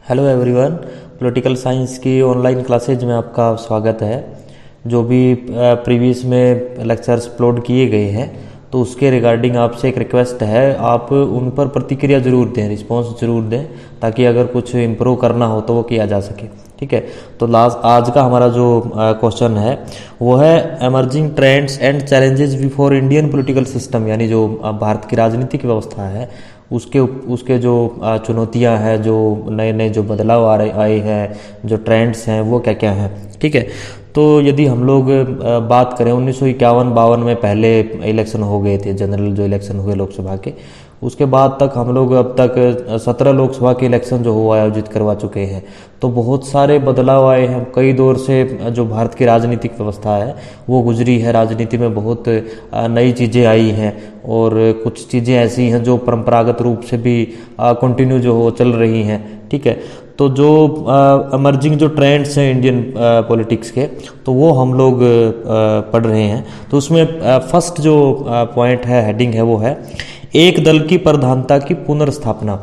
Hello everyone. Political science की online classes में आपका स्वागत है। जो भी प्रीवियस में लेक्चर्स अपलोड किए गए हैं तो उसके रिगार्डिंग आपसे एक रिक्वेस्ट है, आप उन पर प्रतिक्रिया ज़रूर दें, रिस्पांस ज़रूर दें, ताकि अगर कुछ इम्प्रूव करना हो तो वो किया जा सके। ठीक है, तो आज का हमारा जो क्वेश्चन है वो है emerging trends and challenges before Indian political system, यानी जो भारत की राजनीतिक व्यवस्था है उसके जो चुनौतियां हैं, जो नए नए जो बदलाव आए हैं, जो ट्रेंड्स हैं वो क्या क्या हैं। ठीक है, तो यदि हम लोग बात करें 1951-52 में पहले इलेक्शन हो गए थे, जनरल जो इलेक्शन हुए लोकसभा के, उसके बाद तक हम लोग अब तक 17 लोकसभा के इलेक्शन जो हुआ आयोजित करवा चुके हैं। तो बहुत सारे बदलाव आए हैं, कई दौर से जो भारत की राजनीतिक व्यवस्था है वो गुजरी है। राजनीति में बहुत नई चीज़ें आई हैं और कुछ चीज़ें ऐसी हैं जो परंपरागत रूप से भी कंटिन्यू जो हो चल रही हैं। ठीक है, तो जो एमर्जिंग जो ट्रेंड्स हैं इंडियन पॉलिटिक्स के, तो वो हम लोग पढ़ रहे हैं। तो उसमें फर्स्ट जो पॉइंट है, हेडिंग है, वो है एक दल की प्रधानता की पुनर्स्थापना।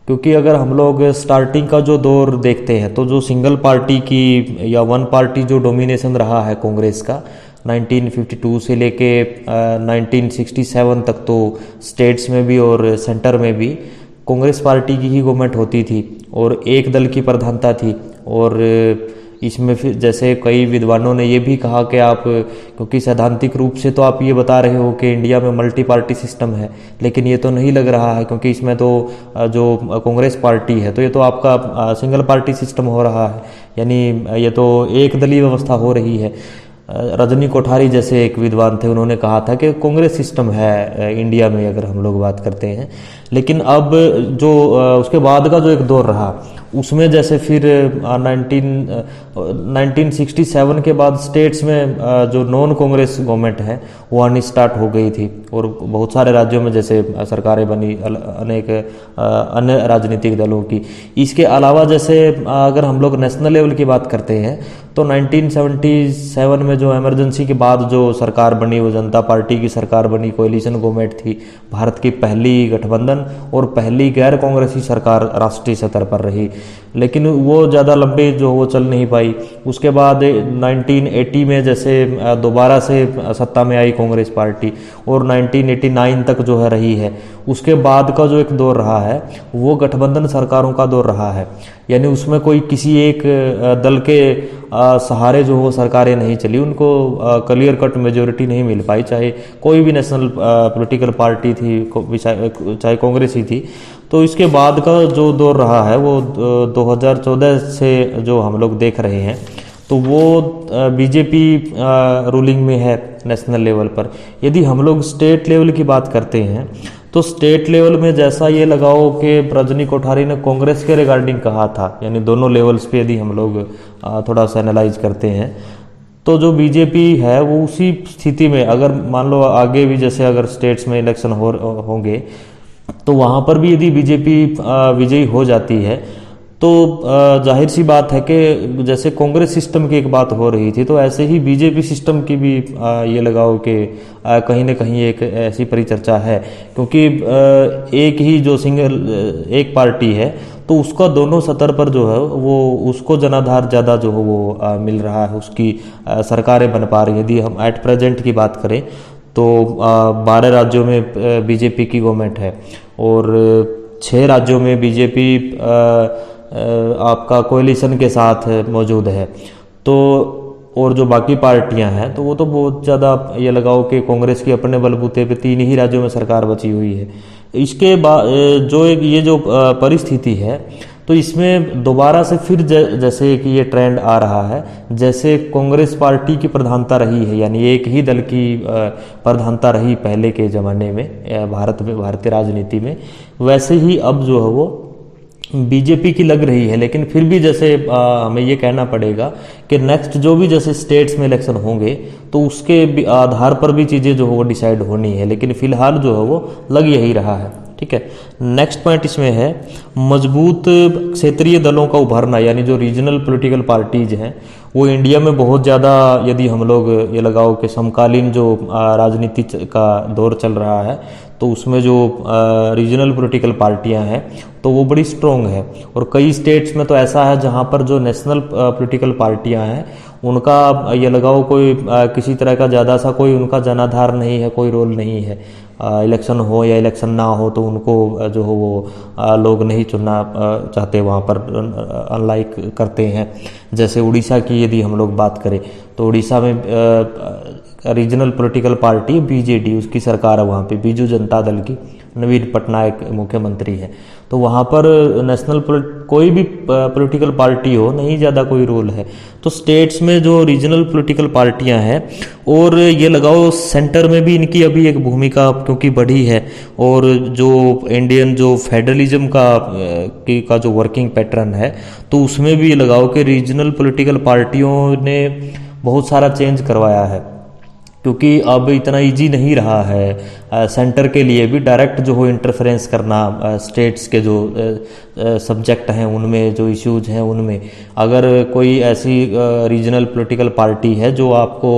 क्योंकि अगर हम लोग स्टार्टिंग का जो दौर देखते हैं तो जो सिंगल पार्टी की या वन पार्टी जो डोमिनेशन रहा है कांग्रेस का 1952 से लेके 1967 तक, तो स्टेट्स में भी और सेंटर में भी कांग्रेस पार्टी की ही गवर्नमेंट होती थी और एक दल की प्रधानता थी। और इसमें फिर जैसे कई विद्वानों ने ये भी कहा कि आप, क्योंकि सैद्धांतिक रूप से तो आप ये बता रहे हो कि इंडिया में मल्टी पार्टी सिस्टम है, लेकिन ये तो नहीं लग रहा है, क्योंकि इसमें तो जो कांग्रेस पार्टी है तो ये तो आपका सिंगल पार्टी सिस्टम हो रहा है, यानी ये तो एक दलीय व्यवस्था हो रही है। रजनी कोठारी जैसे एक विद्वान थे, उन्होंने कहा था कि कांग्रेस सिस्टम है इंडिया में अगर हम लोग बात करते हैं। लेकिन अब जो उसके बाद का जो एक दौर रहा उसमें जैसे फिर 1967 के बाद स्टेट्स में जो नॉन कांग्रेस गवर्नमेंट है वो आनी स्टार्ट हो गई थी और बहुत सारे राज्यों में जैसे सरकारें बनी अनेक अन्य राजनीतिक दलों की। इसके अलावा जैसे अगर हम लोग नेशनल लेवल की बात करते हैं तो 1977 में जो इमरजेंसी के बाद जो सरकार बनी वो जनता पार्टी की सरकार बनी, कोएलिशन गवर्नमेंट थी, भारत की पहली गठबंधन और पहली गैर कांग्रेसी सरकार राष्ट्रीय स्तर पर रही। लेकिन वो ज़्यादा लंबे जो वो चल नहीं पाई। उसके बाद 1980 में जैसे दोबारा से सत्ता में आई कांग्रेस पार्टी और 1989 तक जो है रही है। उसके बाद का जो एक दौर रहा है वो गठबंधन सरकारों का दौर रहा है, यानी उसमें कोई किसी एक दल के सहारे जो वो सरकारें नहीं चली, उनको क्लियर कट मेजोरिटी नहीं मिल पाई, चाहे कोई भी नेशनल पॉलिटिकल पार्टी थी, चाहे कांग्रेस ही थी। तो इसके बाद का जो दौर रहा है वो 2014 से जो हम लोग देख रहे हैं तो वो बीजेपी रूलिंग में है नेशनल लेवल पर। यदि हम लोग स्टेट लेवल की बात करते हैं तो स्टेट लेवल में जैसा ये लगाओ कि रजनी कोठारी ने कांग्रेस के रिगार्डिंग कहा था, यानी दोनों लेवल्स पे यदि हम लोग थोड़ा सा एनालाइज करते हैं तो जो बीजेपी है वो उसी स्थिति में, अगर मान लो आगे भी जैसे अगर स्टेट्स में इलेक्शन होंगे तो वहाँ पर भी यदि बीजेपी विजयी हो जाती है तो जाहिर सी बात है कि जैसे कांग्रेस सिस्टम की एक बात हो रही थी तो ऐसे ही बीजेपी सिस्टम की भी ये लगाओ कि कहीं ना कहीं एक ऐसी परिचर्चा है, क्योंकि एक ही जो सिंगल एक पार्टी है तो उसका दोनों स्तर पर जो है वो उसको जनाधार ज़्यादा जो है वो मिल रहा है, उसकी सरकारें बन पा रही है। यदि हम एट प्रेजेंट की बात करें तो 12 राज्यों में बीजेपी की गवर्नमेंट है और 6 राज्यों में बीजेपी आपका कोएलिशन के साथ मौजूद है। तो और जो बाकी पार्टियां हैं तो वो तो बहुत ज़्यादा ये लगाओ कि कांग्रेस की अपने बलबूते पे 3 ही राज्यों में सरकार बची हुई है। इसके बाद जो एक ये जो परिस्थिति है तो इसमें दोबारा से फिर जैसे कि ये ट्रेंड आ रहा है, जैसे कांग्रेस पार्टी की प्रधानता रही है, यानी एक ही दल की प्रधानता रही पहले के ज़माने में भारतीय राजनीति में, वैसे ही अब जो है वो बीजेपी की लग रही है। लेकिन फिर भी जैसे हमें ये कहना पड़ेगा कि नेक्स्ट जो भी जैसे स्टेट्स में इलेक्शन होंगे तो उसके आधार पर भी चीज़ें जो है वो डिसाइड होनी है, लेकिन फिलहाल जो है वो लग यही रहा है। ठीक है, नेक्स्ट पॉइंट इसमें है मजबूत क्षेत्रीय दलों का उभरना, यानी जो रीजनल पॉलिटिकल पार्टीज हैं वो इंडिया में बहुत ज़्यादा, यदि हम लोग ये लगाओ कि समकालीन जो राजनीति का दौर चल रहा है तो उसमें जो रीजनल पॉलिटिकल पार्टियां हैं तो वो बड़ी स्ट्रोंग है। और कई स्टेट्स में तो ऐसा है जहां पर जो नेशनल पॉलिटिकल पार्टियां हैं उनका ये लगाओ कोई किसी तरह का ज़्यादा सा कोई उनका जनाधार नहीं है, कोई रोल नहीं है। इलेक्शन हो या इलेक्शन ना हो तो उनको जो हो वो लोग नहीं चुनना चाहते वहाँ पर, अनलाइक करते हैं। जैसे उड़ीसा की यदि हम लोग बात करें तो उड़ीसा में रीजनल पॉलिटिकल पार्टी बीजेडी, उसकी सरकार है वहाँ पे, बीजू जनता दल की, नवीन पटनायक मुख्यमंत्री है। तो वहाँ पर नेशनल कोई भी पॉलिटिकल पार्टी हो, नहीं ज़्यादा कोई रोल है। तो स्टेट्स में जो रीजनल पॉलिटिकल पार्टियां हैं और ये लगाओ सेंटर में भी इनकी अभी एक भूमिका क्योंकि बढ़ी है। और जो इंडियन जो फेडरलिज्म का जो वर्किंग पैटर्न है तो उसमें भी लगाओ कि रीजनल पॉलिटिकल पार्टियों ने बहुत सारा चेंज करवाया है, क्योंकि अब इतना इजी नहीं रहा है सेंटर के लिए भी डायरेक्ट जो हो इंटरफेरेंस करना स्टेट्स के जो सब्जेक्ट हैं उनमें, जो इश्यूज हैं उनमें। अगर कोई ऐसी रीजनल पॉलिटिकल पार्टी है जो आपको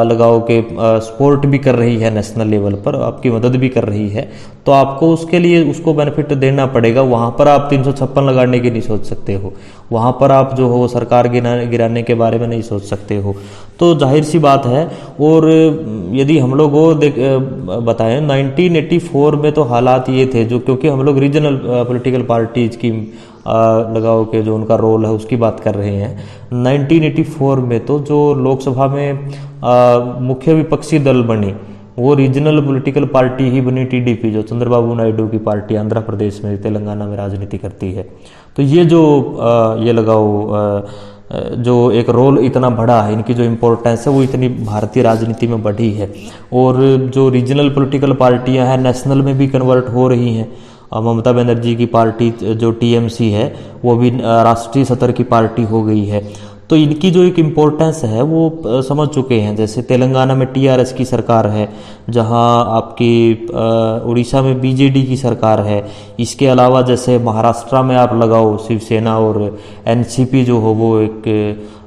लगाओ कि सपोर्ट भी कर रही है नेशनल लेवल पर, आपकी मदद भी कर रही है, तो आपको उसके लिए उसको बेनिफिट देना पड़ेगा। वहाँ पर आप 356 लगाने की नहीं सोच सकते हो, वहाँ पर आप जो हो सरकार गिराने के बारे में नहीं सोच सकते हो। तो जाहिर सी बात है। और यदि हम लोग वो बताएं 1984 में तो हालात ये थे, जो क्योंकि हम लोग रीजनल पॉलिटिकल पार्टीज की लगाओ के जो उनका रोल है उसकी बात कर रहे हैं। 1984 में तो जो लोकसभा में मुख्य विपक्षी दल बनी वो रीजनल पॉलिटिकल पार्टी ही बनी, टीडीपी, जो चंद्रबाबू नायडू की पार्टी आंध्र प्रदेश में, तेलंगाना में राजनीति करती है। तो ये जो ये लगाओ जो एक रोल इतना बड़ा है, इनकी जो इम्पोर्टेंस है वो इतनी भारतीय राजनीति में बढ़ी है। और जो रीजनल पॉलिटिकल पार्टियां हैं नेशनल में भी कन्वर्ट हो रही हैं। ममता बनर्जी की पार्टी जो टीएमसी है वो भी राष्ट्रीय स्तर की पार्टी हो गई है। तो इनकी जो एक इम्पोर्टेंस है वो समझ चुके हैं। जैसे तेलंगाना में टीआरएस की सरकार है, जहां आपकी उड़ीसा में बीजेडी की सरकार है। इसके अलावा जैसे महाराष्ट्र में आप लगाओ शिवसेना और एनसीपी जो हो वो एक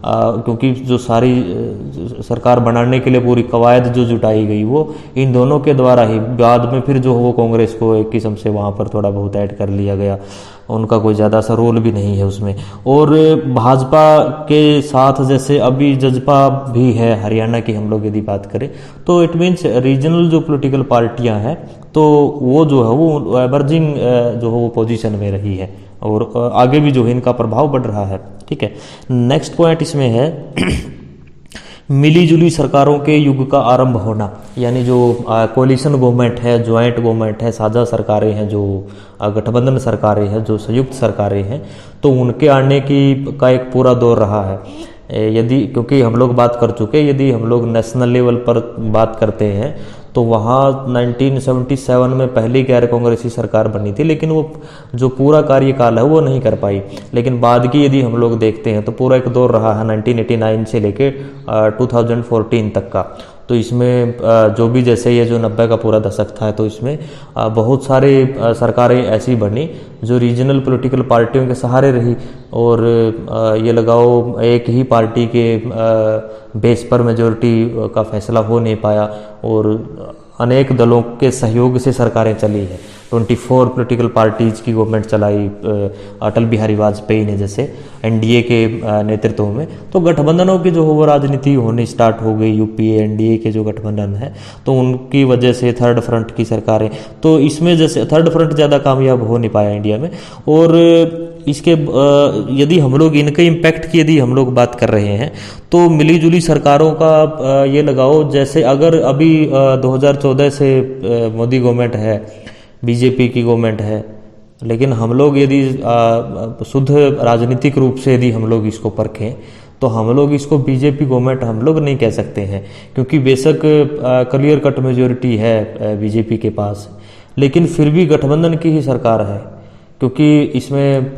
क्योंकि जो सारी सरकार बनाने के लिए पूरी कवायद जो जुटाई गई वो इन दोनों के द्वारा ही, बाद में फिर जो हो वो कांग्रेस को एक किस्म से वहाँ पर थोड़ा बहुत ऐड कर लिया गया, उनका कोई ज़्यादा सा रोल भी नहीं है उसमें। और भाजपा के साथ जैसे अभी जजपा भी है हरियाणा की, हम लोग यदि बात करें तो इट मीन्स रीजनल जो पॉलिटिकल पार्टियां हैं तो वो जो है वो एमर्जिंग जो है वो पोजीशन में रही है और आगे भी जो है इनका प्रभाव बढ़ रहा है। ठीक है, नेक्स्ट पॉइंट इसमें है मिली जुली सरकारों के युग का आरंभ होना, यानी जो कोलिशन गवर्नमेंट है, ज्वाइंट गवर्नमेंट है, साझा सरकारें हैं, जो गठबंधन सरकारें हैं, जो संयुक्त सरकारें हैं, तो उनके आने का एक पूरा दौर रहा है। यदि क्योंकि हम लोग बात कर चुके, यदि हम लोग नेशनल लेवल पर बात करते हैं तो वहाँ 1977 में पहली गैर कांग्रेसी सरकार बनी थी, लेकिन वो जो पूरा कार्यकाल है वो नहीं कर पाई। लेकिन बाद की यदि हम लोग देखते हैं तो पूरा एक दौर रहा है 1989 से लेके 2014 तक का। तो इसमें जो भी जैसे ये जो 90 का पूरा दशक था, तो इसमें बहुत सारे सरकारें ऐसी बनी जो रीजनल पॉलिटिकल पार्टियों के सहारे रही। और ये लगाओ एक ही पार्टी के बेस पर मेजोरिटी का फैसला हो नहीं पाया और अनेक दलों के सहयोग से सरकारें चली है। 24 पॉलिटिकल पार्टीज की गवर्नमेंट चलाई अटल बिहारी वाजपेयी ने, जैसे एनडीए के नेतृत्व में। तो गठबंधनों की जो वो राजनीति होनी स्टार्ट हो गई, यूपीए एनडीए के जो गठबंधन है, तो उनकी वजह से थर्ड फ्रंट की सरकारें, तो इसमें जैसे थर्ड फ्रंट ज़्यादा कामयाब हो नहीं पाया इंडिया में। और इसके यदि हम लोग इनके इम्पैक्ट की यदि हम लोग बात कर रहे हैं तो मिली जुली सरकारों का ये लगाओ, जैसे अगर अभी 2014 से मोदी गवर्नमेंट है, बीजेपी की गवर्नमेंट है, लेकिन हम लोग यदि शुद्ध राजनीतिक रूप से यदि हम लोग इसको परखें तो हम लोग इसको बीजेपी गवर्नमेंट हम लोग नहीं कह सकते हैं, क्योंकि बेशक क्लियर कट मेजोरिटी है बीजेपी के पास, लेकिन फिर भी गठबंधन की ही सरकार है। क्योंकि इसमें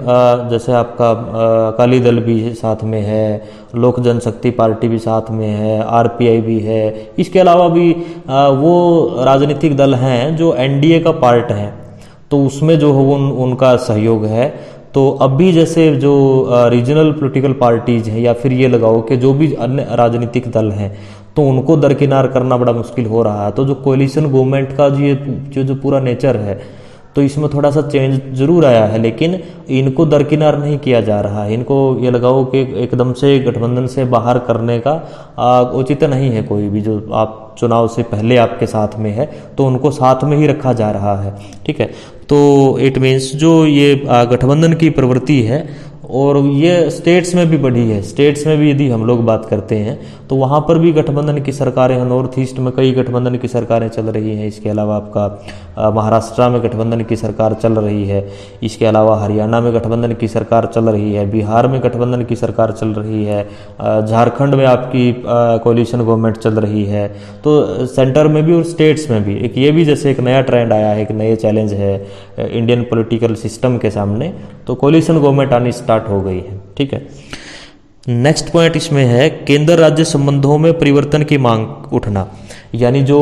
जैसे आपका अकाली दल भी साथ में है, लोक जनशक्ति पार्टी भी साथ में है, आरपीआई भी है। इसके अलावा भी वो राजनीतिक दल हैं जो एनडीए का पार्ट है, तो उसमें जो हो उनका सहयोग है। तो अभी जैसे जो रीजनल पॉलिटिकल पार्टीज हैं या फिर ये लगाओ कि जो भी अन्य राजनीतिक दल हैं, तो उनको दरकिनार करना बड़ा मुश्किल हो रहा है। तो जो कोलिशन गवर्नमेंट का जो पूरा नेचर है, तो इसमें थोड़ा सा चेंज जरूर आया है, लेकिन इनको दरकिनार नहीं किया जा रहा है। इनको ये लगाओ कि एकदम से गठबंधन से बाहर करने का औचित्य नहीं है। कोई भी जो आप चुनाव से पहले आपके साथ में है, तो उनको साथ में ही रखा जा रहा है, ठीक है। तो इट मीन्स जो ये गठबंधन की प्रवृत्ति है, और ये स्टेट्स में भी बढ़ी है। स्टेट्स में भी यदि हम लोग बात करते हैं तो वहाँ पर भी गठबंधन की सरकारें हैं। नॉर्थ ईस्ट में कई गठबंधन की सरकारें चल रही हैं। इसके अलावा आपका महाराष्ट्र में गठबंधन की सरकार चल रही है। इसके अलावा हरियाणा में गठबंधन की सरकार चल रही है। बिहार में गठबंधन की सरकार चल रही है। झारखंड में आपकी कोलिशन गवर्नमेंट चल रही है। तो सेंटर में भी और स्टेट्स में भी एक ये भी जैसे एक नया ट्रेंड आया है, एक नए चैलेंज है इंडियन पॉलिटिकल सिस्टम के सामने। तो कोलिशन गवर्नमेंट आनी स्टार्ट हो गई है, ठीक है। नेक्स्ट पॉइंट इसमें है केंद्र राज्य संबंधों में परिवर्तन की मांग उठना। यानी जो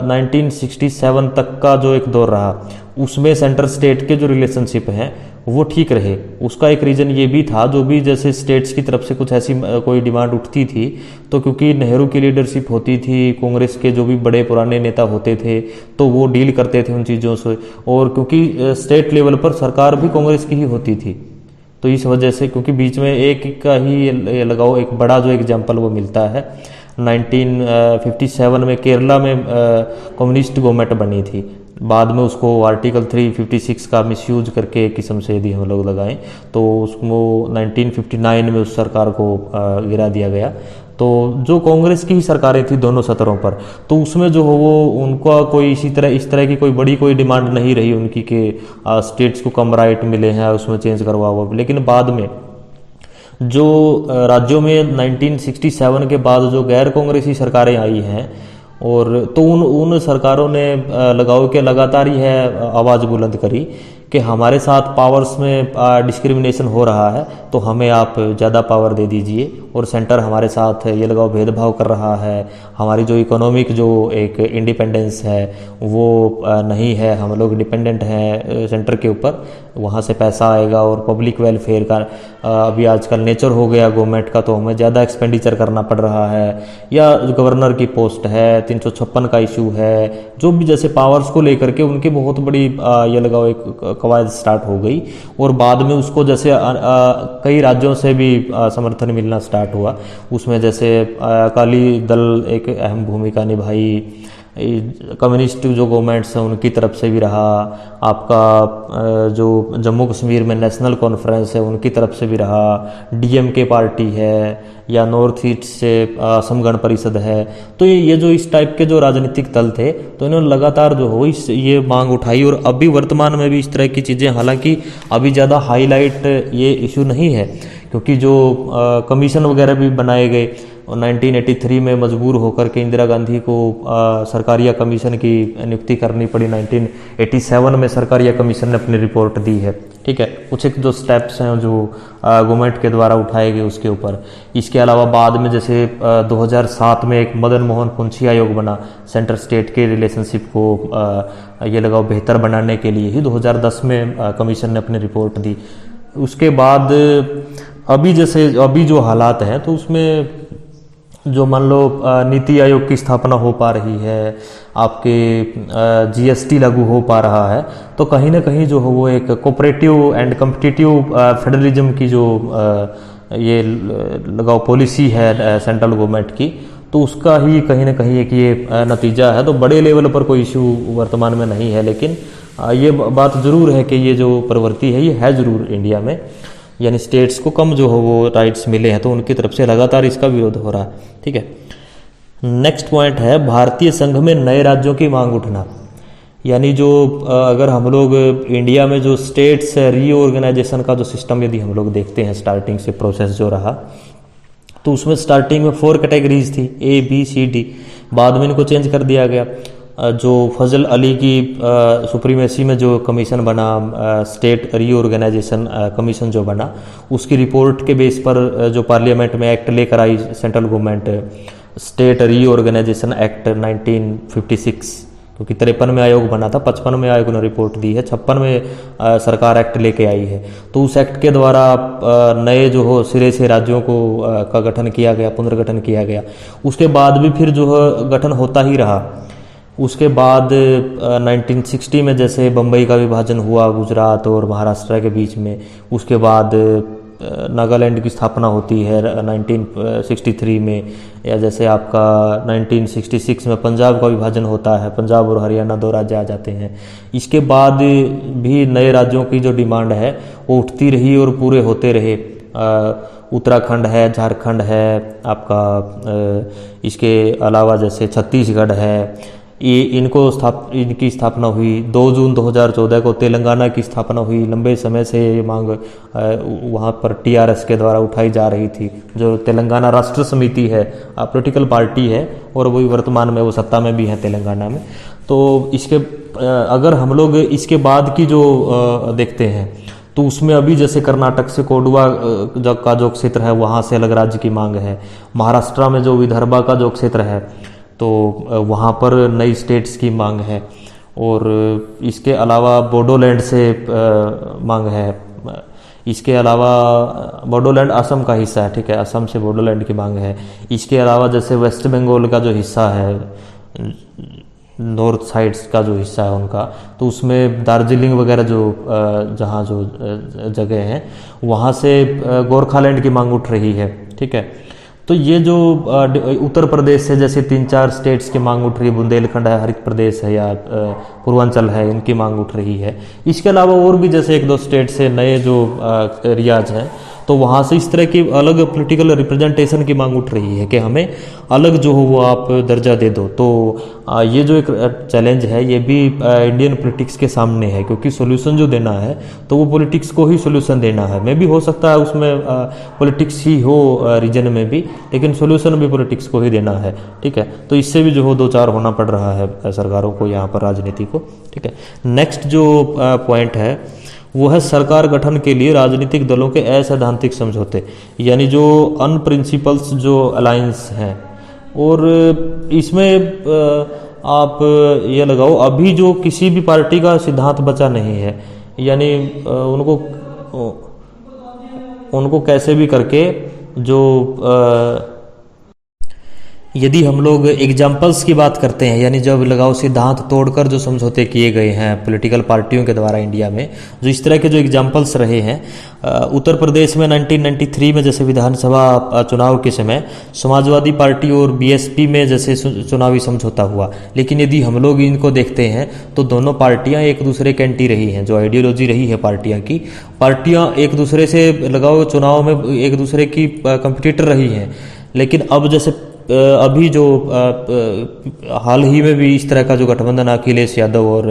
1967 तक का जो एक दौर रहा, उसमें सेंटर स्टेट के जो रिलेशनशिप हैं वो ठीक रहे। उसका एक रीज़न ये भी था, जो भी जैसे स्टेट्स की तरफ से कुछ ऐसी कोई डिमांड उठती थी, तो क्योंकि नेहरू की लीडरशिप होती थी, कांग्रेस के जो भी बड़े पुराने नेता होते थे, तो वो डील करते थे उन चीज़ों से। और क्योंकि स्टेट लेवल पर सरकार भी कांग्रेस की ही होती थी, तो इस वजह से, क्योंकि बीच में एक का ही लगाओ एक बड़ा जो एग्जाम्पल वो मिलता है 1957 में केरला में कम्युनिस्ट गवर्नमेंट बनी थी। बाद में उसको आर्टिकल 356 का मिसयूज करके एक किस्म से यदि हम लोग लगाएं तो उसको 1959 में उस सरकार को गिरा दिया गया। तो जो कांग्रेस की ही सरकारें थी दोनों सतरों पर, तो उसमें जो हो वो उनका कोई इस तरह की कोई बड़ी कोई डिमांड नहीं रही उनकी कि स्टेट्स को कम राइट मिले हैं, उसमें चेंज करवा हुआ। लेकिन बाद में जो राज्यों में 1967 के बाद जो गैर कांग्रेसी सरकारें आई हैं, और तो उन सरकारों ने लगाओ के लगातार ही है आवाज़ बुलंद करी कि हमारे साथ पावर्स में डिस्क्रिमिनेशन हो रहा है, तो हमें आप ज़्यादा पावर दे दीजिए। और सेंटर हमारे साथ ये लगाओ भेदभाव कर रहा है, हमारी जो इकोनॉमिक जो एक इंडिपेंडेंस है वो नहीं है, हम लोग डिपेंडेंट हैं सेंटर के ऊपर, वहाँ से पैसा आएगा। और पब्लिक वेलफेयर का अभी आजकल नेचर हो गया गवर्नमेंट का, तो हमें ज़्यादा एक्सपेंडिचर करना पड़ रहा है। या गवर्नर की पोस्ट है, 356 का इशू है, जो भी जैसे पावर्स को लेकर के उनकी बहुत बड़ी ये लगाओ एक कवायद स्टार्ट हो गई। और बाद में उसको जैसे कई राज्यों से भी समर्थन मिलना स्टार्ट हुआ। उसमें जैसे अकाली दल एक अहम भूमिका निभाई, कम्युनिस्ट जो गवर्नमेंट्स हैं उनकी तरफ से भी रहा, आपका जो जम्मू कश्मीर में नेशनल कॉन्फ्रेंस है उनकी तरफ से भी रहा, डीएमके पार्टी है, या नॉर्थ ईस्ट से असम गण परिषद है। तो ये जो इस टाइप के जो राजनीतिक दल थे, तो इन्होंने लगातार जो हो ये मांग उठाई। और अभी वर्तमान में भी इस तरह की चीज़ें, हालांकि अभी ज़्यादा हाईलाइट ये इशू नहीं है, क्योंकि जो कमीशन वगैरह भी बनाए गए, और 1983 में मजबूर होकर के इंदिरा गांधी को सरकारिया कमीशन की नियुक्ति करनी पड़ी। 1987 में सरकारिया कमीशन ने अपनी रिपोर्ट दी है, ठीक है। कुछ एक जो स्टेप्स हैं जो गवर्नमेंट के द्वारा उठाए गए उसके ऊपर। इसके अलावा बाद में जैसे 2007 में एक मदन मोहन कुंची आयोग बना, सेंटर स्टेट के रिलेशनशिप को ये लगाओ बेहतर बनाने के लिए ही 2010 में कमीशन ने अपनी रिपोर्ट दी। उसके बाद अभी जो हालात हैं, तो उसमें जो मान लो नीति आयोग की स्थापना हो पा रही है, आपके जीएसटी लागू हो पा रहा है, तो कहीं ना कहीं जो हो वो एक कोऑपरेटिव एंड कॉम्पिटिटिव फेडरलिज्म की जो ये लगाओ पॉलिसी है सेंट्रल गवर्नमेंट की, तो उसका ही कहीं ना कहीं एक ये नतीजा है। तो बड़े लेवल पर कोई इशू वर्तमान में नहीं है, लेकिन ये बात ज़रूर है कि ये जो प्रवृत्ति है ये है ज़रूर इंडिया में, यानी स्टेट्स को कम जो हो वो राइट्स मिले हैं, तो उनकी तरफ से लगातार इसका विरोध हो रहा है, ठीक है। नेक्स्ट पॉइंट है भारतीय संघ में नए राज्यों की मांग उठना। यानी जो अगर हम लोग इंडिया में जो स्टेट्स रीऑर्गेनाइजेशन का जो सिस्टम यदि हम लोग देखते हैं, स्टार्टिंग से प्रोसेस जो रहा, तो उसमें स्टार्टिंग में 4 कैटेगरीज थी, A, B, C, D। बाद में इनको चेंज कर दिया गया। जो फजल अली की सुप्रीमेसी में जो कमीशन बना, स्टेट रीऑर्गेनाइजेशन कमीशन जो बना, उसकी रिपोर्ट के बेस पर जो पार्लियामेंट में एक्ट लेकर आई central government, state reorganisation act 1956, क्योंकि 53 में आयोग बना था, 55 में आयोग ने रिपोर्ट दी है, 56 में सरकार एक्ट लेके आई है। तो उस एक्ट के द्वारा नए जो हो सिरे से राज्यों को का गठन किया गया, पुनर्गठन किया गया। उसके बाद भी फिर जो है गठन होता ही रहा। उसके बाद 1960 में जैसे बम्बई का विभाजन हुआ गुजरात और महाराष्ट्र के बीच में, उसके बाद नागालैंड की स्थापना होती है 1963 में, या जैसे आपका 1966 में पंजाब का विभाजन होता है, पंजाब और हरियाणा 2 राज्य आ जाते हैं। इसके बाद भी नए राज्यों की जो डिमांड है वो उठती रही और पूरे होते रहे। उत्तराखंड है, झारखंड है आपका, इसके अलावा जैसे छत्तीसगढ़ है, ये इनकी स्थापना हुई। 2 जून 2014 को तेलंगाना की स्थापना हुई। लंबे समय से ये मांग वहाँ पर टीआरएस के द्वारा उठाई जा रही थी, जो तेलंगाना राष्ट्र समिति है, पॉलिटिकल पार्टी है, और वही वर्तमान में वो सत्ता में भी है तेलंगाना में। तो इसके अगर हम लोग इसके बाद की जो देखते हैं तो उसमें अभी जैसे कर्नाटक से कोडवा का जो क्षेत्र है वहाँ से अलग राज्य की मांग है। महाराष्ट्र में जो विदर्भा का जो क्षेत्र है तो वहाँ पर नई स्टेट्स की मांग है। और इसके अलावा बोडोलैंड से मांग है। इसके अलावा बोडोलैंड असम का हिस्सा है, ठीक है, असम से बोडोलैंड की मांग है। इसके अलावा जैसे वेस्ट बंगाल का जो हिस्सा है, नॉर्थ साइड्स का जो हिस्सा है उनका, तो उसमें दार्जिलिंग वगैरह जो जहाँ जो जगह हैं वहाँ से गोरखालैंड की मांग उठ रही है, ठीक है। तो ये जो उत्तर प्रदेश से जैसे 3-4 स्टेट्स की मांग उठ रही है, बुंदेलखंड है, हरित प्रदेश है, या पूर्वांचल है, इनकी मांग उठ रही है। इसके अलावा और भी जैसे 1-2 स्टेट से नए जो एरियाज हैं तो वहाँ से इस तरह की अलग पॉलिटिकल रिप्रेजेंटेशन की मांग उठ रही है कि हमें अलग जो हो वो आप दर्जा दे दो। तो ये जो एक चैलेंज है ये भी इंडियन पॉलिटिक्स के सामने है, क्योंकि सॉल्यूशन जो देना है तो वो पॉलिटिक्स को ही सॉल्यूशन देना है। मे भी हो सकता है उसमें पॉलिटिक्स ही हो रीजन में भी, लेकिन सॉल्यूशन भी पॉलिटिक्स को ही देना है, ठीक है। तो इससे भी जो हो 2-4 होना पड़ रहा है सरकारों को यहाँ पर, राजनीति को, ठीक है। नेक्स्ट जो पॉइंट है वो है सरकार गठन के लिए राजनीतिक दलों के असैद्धांतिक समझौते, यानी जो अनप्रिंसिपल्स जो अलायंस हैं। और इसमें आप ये लगाओ अभी जो किसी भी पार्टी का सिद्धांत बचा नहीं है, यानी उनको कैसे भी करके जो यदि हम लोग एग्जाम्पल्स की बात करते हैं, यानी जब लगाओ सिद्धांत तोड़कर जो समझौते किए गए हैं पॉलिटिकल पार्टियों के द्वारा इंडिया में, जो इस तरह के जो एग्जाम्पल्स रहे हैं, उत्तर प्रदेश में 1993 में जैसे विधानसभा चुनाव के समय समाजवादी पार्टी और बीएसपी में जैसे चुनावी समझौता हुआ। लेकिन यदि हम लोग इनको देखते हैं तो दोनों पार्टियां एक दूसरे के एंटी रही हैं। जो आइडियोलॉजी रही है पार्टियां एक दूसरे से लगाओ चुनाव में एक दूसरे की कंपटीटर रही हैं। लेकिन अब जैसे अभी जो हाल ही में भी इस तरह का जो गठबंधन अखिलेश यादव और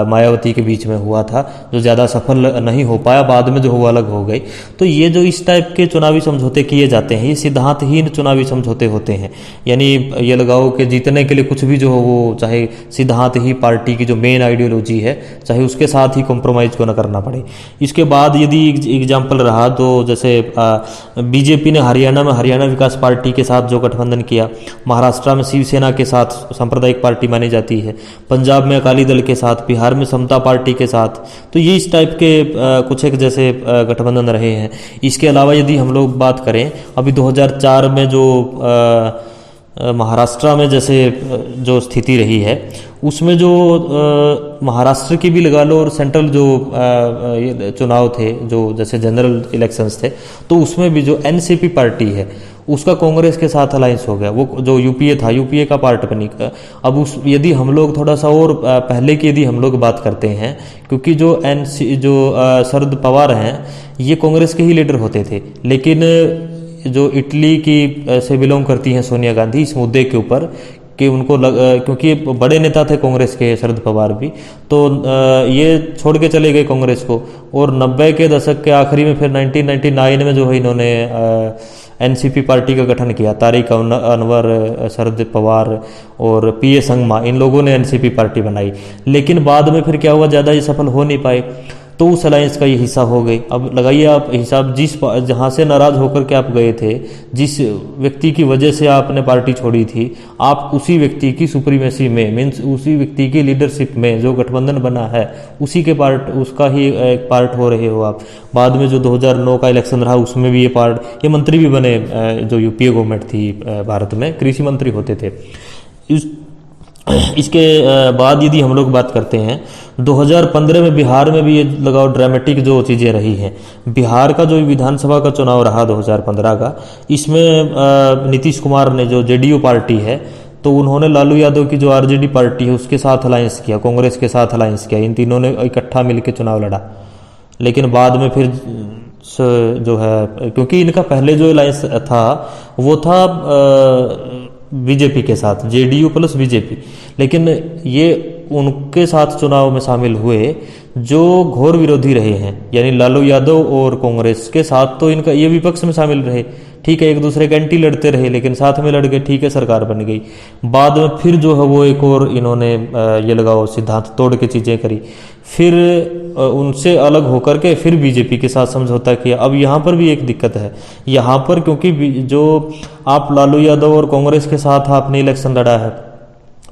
मायावती के बीच में हुआ था, जो ज़्यादा सफल नहीं हो पाया, बाद में जो वो अलग हो गई। तो ये जो इस टाइप के चुनावी समझौते किए जाते हैं ये सिद्धांतहीन चुनावी समझौते होते हैं। यानी ये लगाओ कि जीतने के लिए कुछ भी जो हो वो चाहे सिद्धांत ही पार्टी की जो मेन आइडियोलॉजी है चाहे उसके साथ ही कॉम्प्रोमाइज़ को न करना पड़े। इसके बाद यदि एग्जाम्पल रहा तो जैसे बीजेपी ने हरियाणा में हरियाणा विकास पार्टी के साथ जो गठबंधन किया, महाराष्ट्र में शिवसेना के साथ सांप्रदायिक पार्टी मानी जाती है, पंजाब में अकाली दल के साथ, बिहार में समता पार्टी के साथ। तो ये इस टाइप के कुछ एक जैसे गठबंधन रहे हैं। इसके अलावा यदि हम लोग बात करें अभी 2004 में जो महाराष्ट्र में जैसे जो स्थिति रही है उसमें जो महाराष्ट्र की भी लगा लो और सेंट्रल जो चुनाव थे जो जैसे जनरल इलेक्शंस थे, तो उसमें भी जो एनसीपी पार्टी है उसका कांग्रेस के साथ अलायंस हो गया। वो जो यूपीए था, यूपीए का पार्ट बनी। अब उस यदि हम लोग थोड़ा सा और पहले की यदि हम लोग बात करते हैं, क्योंकि जो शरद पवार हैं ये कांग्रेस के ही लीडर होते थे, लेकिन जो इटली की से बिलोंग करती हैं सोनिया गांधी इस मुद्दे के ऊपर कि उनको क्योंकि बड़े नेता थे कांग्रेस के शरद पवार भी, तो ये छोड़ के चले गए कांग्रेस को। और 90 के दशक के आखिरी में फिर 1999 में जो है इन्होंने एनसीपी पार्टी का गठन किया। तारिक अनवर, शरद पवार और पीए संगमा, इन लोगों ने एनसीपी पार्टी बनाई। लेकिन बाद में फिर क्या हुआ, ज़्यादा ये सफल हो नहीं पाए। तो उस अलायंस का ये हिस्सा हो गई। अब लगाइए आप हिसाब, जहाँ से नाराज होकर के आप गए थे, जिस व्यक्ति की वजह से आपने पार्टी छोड़ी थी, आप उसी व्यक्ति की सुप्रीमेसी में, मीन्स उसी व्यक्ति की लीडरशिप में जो गठबंधन बना है उसी के पार्ट, उसका ही एक पार्ट हो रहे हो आप। बाद में जो 2009 का इलेक्शन रहा उसमें भी ये मंत्री भी बने, जो यूपीए गवर्नमेंट थी भारत में, कृषि मंत्री होते थे। इसके बाद यदि हम लोग बात करते हैं 2015 में बिहार में भी ये लगाओ ड्रामेटिक जो चीज़ें रही हैं। बिहार का जो विधानसभा का चुनाव रहा 2015 का, इसमें नीतीश कुमार ने, जो जेडीयू पार्टी है, तो उन्होंने लालू यादव की जो आरजेडी पार्टी है उसके साथ अलायंस किया, कांग्रेस के साथ अलायंस किया, इन तीनों ने इकट्ठा मिलकर चुनाव लड़ा। लेकिन बाद में फिर जो है, क्योंकि इनका पहले जो अलायंस था वो था बीजेपी के साथ, जेडीयू प्लस बीजेपी, लेकिन ये उनके साथ चुनाव में शामिल हुए जो घोर विरोधी रहे हैं, यानी लालू यादव और कांग्रेस के साथ तो इनका ये विपक्ष में शामिल रहे, ठीक है, एक दूसरे के एंटी लड़ते रहे, लेकिन साथ में लड़ गए, ठीक है, सरकार बन गई। बाद में फिर जो है वो एक और इन्होंने ये लगाओ सिद्धांत तोड़ के चीज़ें करी, फिर उनसे अलग होकर के फिर बीजेपी के साथ समझौता किया। अब यहाँ पर भी एक दिक्कत है, यहाँ पर क्योंकि जो आप लालू यादव और कांग्रेस के साथ आपने इलेक्शन लड़ा है,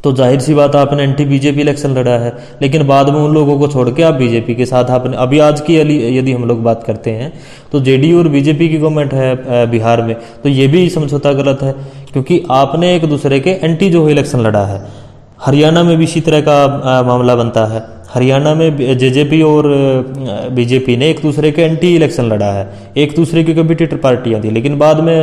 तो जाहिर सी बात आपने एंटी बीजेपी इलेक्शन लड़ा है, लेकिन बाद में उन लोगों को छोड़ के आप बीजेपी के साथ आपने, अभी आज की यदि हम लोग बात करते हैं तो जेडीयू और बीजेपी की गवर्नमेंट है बिहार में, तो ये भी समझौता गलत है, क्योंकि आपने एक दूसरे के एंटी जो इलेक्शन लड़ा है। हरियाणा में भी इसी तरह का मामला बनता है। हरियाणा में जेजेपी और बीजेपी ने एक दूसरे के एंटी इलेक्शन लड़ा है, एक दूसरे की कंपिटिटर पार्टियां थी, लेकिन बाद में